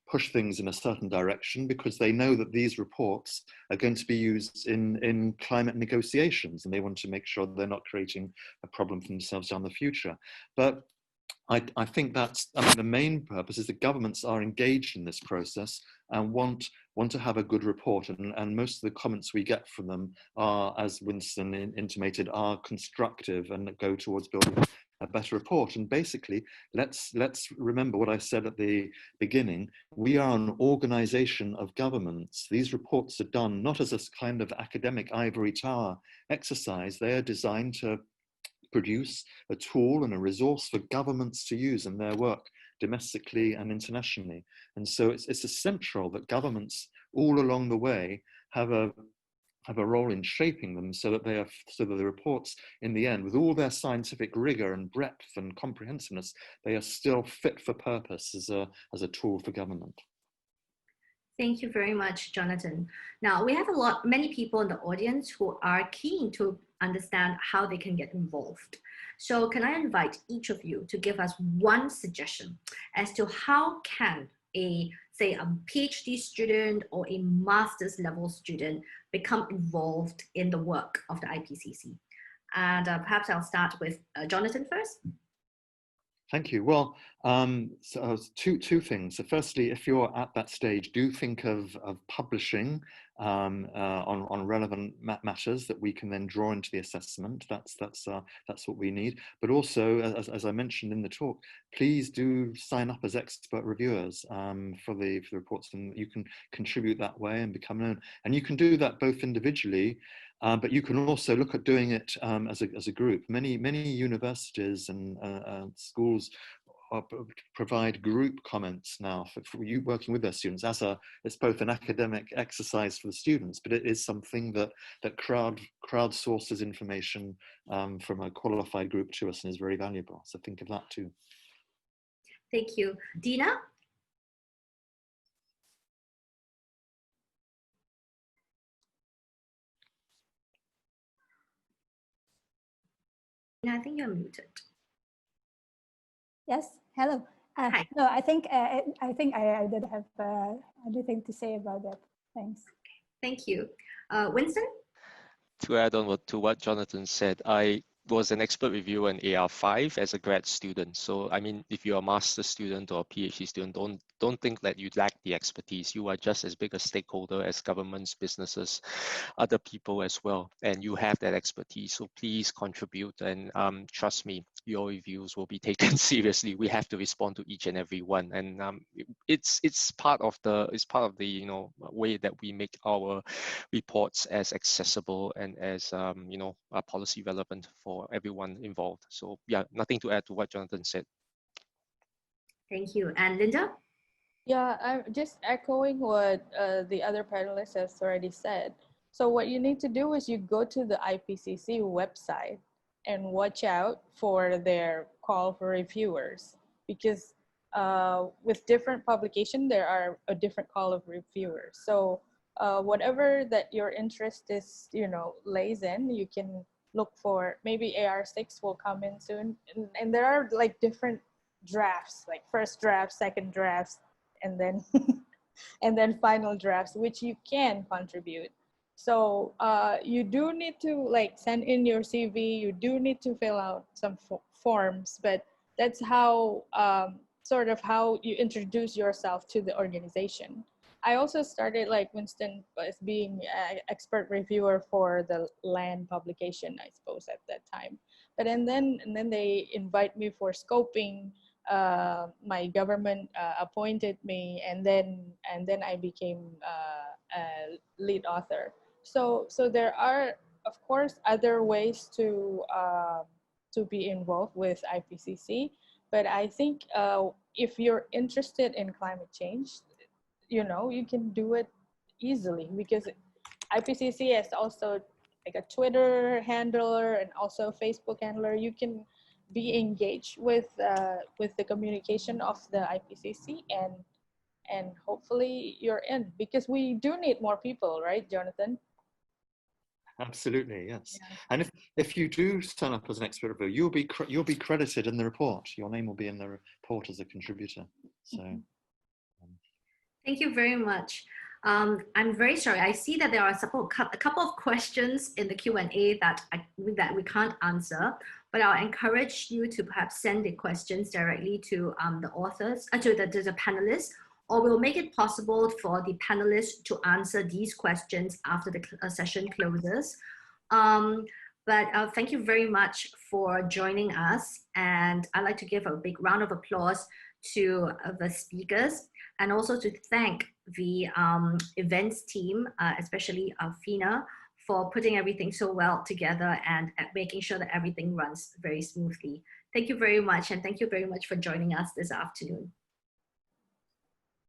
push things in a certain direction because they know that these reports are going to be used in climate negotiations, and they want to make sure they're not creating a problem for themselves down the future. But I think that's, I mean, the main purpose is that governments are engaged in this process and want to have a good report, and most of the comments we get from them are, as Winston intimated, are constructive and go towards building a better report. And basically, let's remember what I said at the beginning. We are an organization of governments. These reports are done not as a kind of academic ivory tower exercise. They are designed to produce a tool and a resource for governments to use in their work domestically and internationally. And so it's essential that governments all along the way have a role in shaping them so that the reports in the end, with all their scientific rigor and breadth and comprehensiveness, they are still fit for purpose as a tool for government. Thank you very much, Jonathan. Now, we have many people in the audience who are keen to understand how they can get involved. So can I invite each of you to give us one suggestion as to how can say a PhD student or a master's level student become involved in the work of the IPCC? And perhaps I'll start with Jonathan first. Thank you. Well, so two things. So firstly, if you're at that stage, do think of publishing on relevant matters that we can then draw into the assessment. That's what we need. But also, as I mentioned in the talk, please do sign up as expert reviewers for the reports, and you can contribute that way and become known. And you can do that both individually, but you can also look at doing it as a group. Many universities and schools provide group comments now for you working with their students. It's both an academic exercise for the students, but it is something that crowdsources information from a qualified group to us and is very valuable. So think of that too. Thank you. Dina? I think you're muted. Yes, hello. Hi. No, I think I did have anything to say about that. Thanks. Thank you. Winston? To add on to what Jonathan said, I was an expert reviewer in AR5 as a grad student. So, I mean, if you're a master's student or a PhD student, don't think that you lack the expertise. You are just as big a stakeholder as governments, businesses, other people as well. And you have that expertise. So please contribute, and trust me, your reviews will be taken seriously. We have to respond to each and every one. And it's part of the way that we make our reports as accessible and as policy relevant for everyone involved. So yeah, nothing to add to what Jonathan said. Thank you. And Linda? Yeah, I'm just echoing what the other panelists has already said. So what you need to do is you go to the IPCC website and watch out for their call for reviewers, because with different publication, there are a different call of reviewers. So whatever that your interest is, lays in, you can look for. Maybe AR6 will come in soon, and there are like different drafts, like first draft, second drafts, and then and then final drafts, which you can contribute. So you do need to like send in your CV. You do need to fill out some forms, but that's how sort of how you introduce yourself to the organization. I also started, like Winston, as being an expert reviewer for the land publication, I suppose, at that time. But and then they invite me for scoping. My government appointed me, and then I became a lead author. So there are, of course, other ways to be involved with IPCC. But I think if you're interested in climate change, you can do it easily, because IPCC has also like a Twitter handler and also Facebook handler. You can be engaged with the communication of the IPCC, and hopefully you're in, because we do need more people, right, Jonathan? Absolutely, yes. Yeah. And if you do sign up as an expert reviewer, you'll be credited in the report. Your name will be in the report as a contributor. So. Thank you very much. I'm very sorry. I see that there are a couple of questions in the Q&A that we can't answer, but I'll encourage you to perhaps send the questions directly to the authors, to the panelists, or we'll make it possible for the panelists to answer these questions after the session closes. But thank you very much for joining us. And I'd like to give a big round of applause to the speakers, and also to thank the events team, especially Fina, for putting everything so well together and making sure that everything runs very smoothly. Thank you very much, and thank you very much for joining us this afternoon.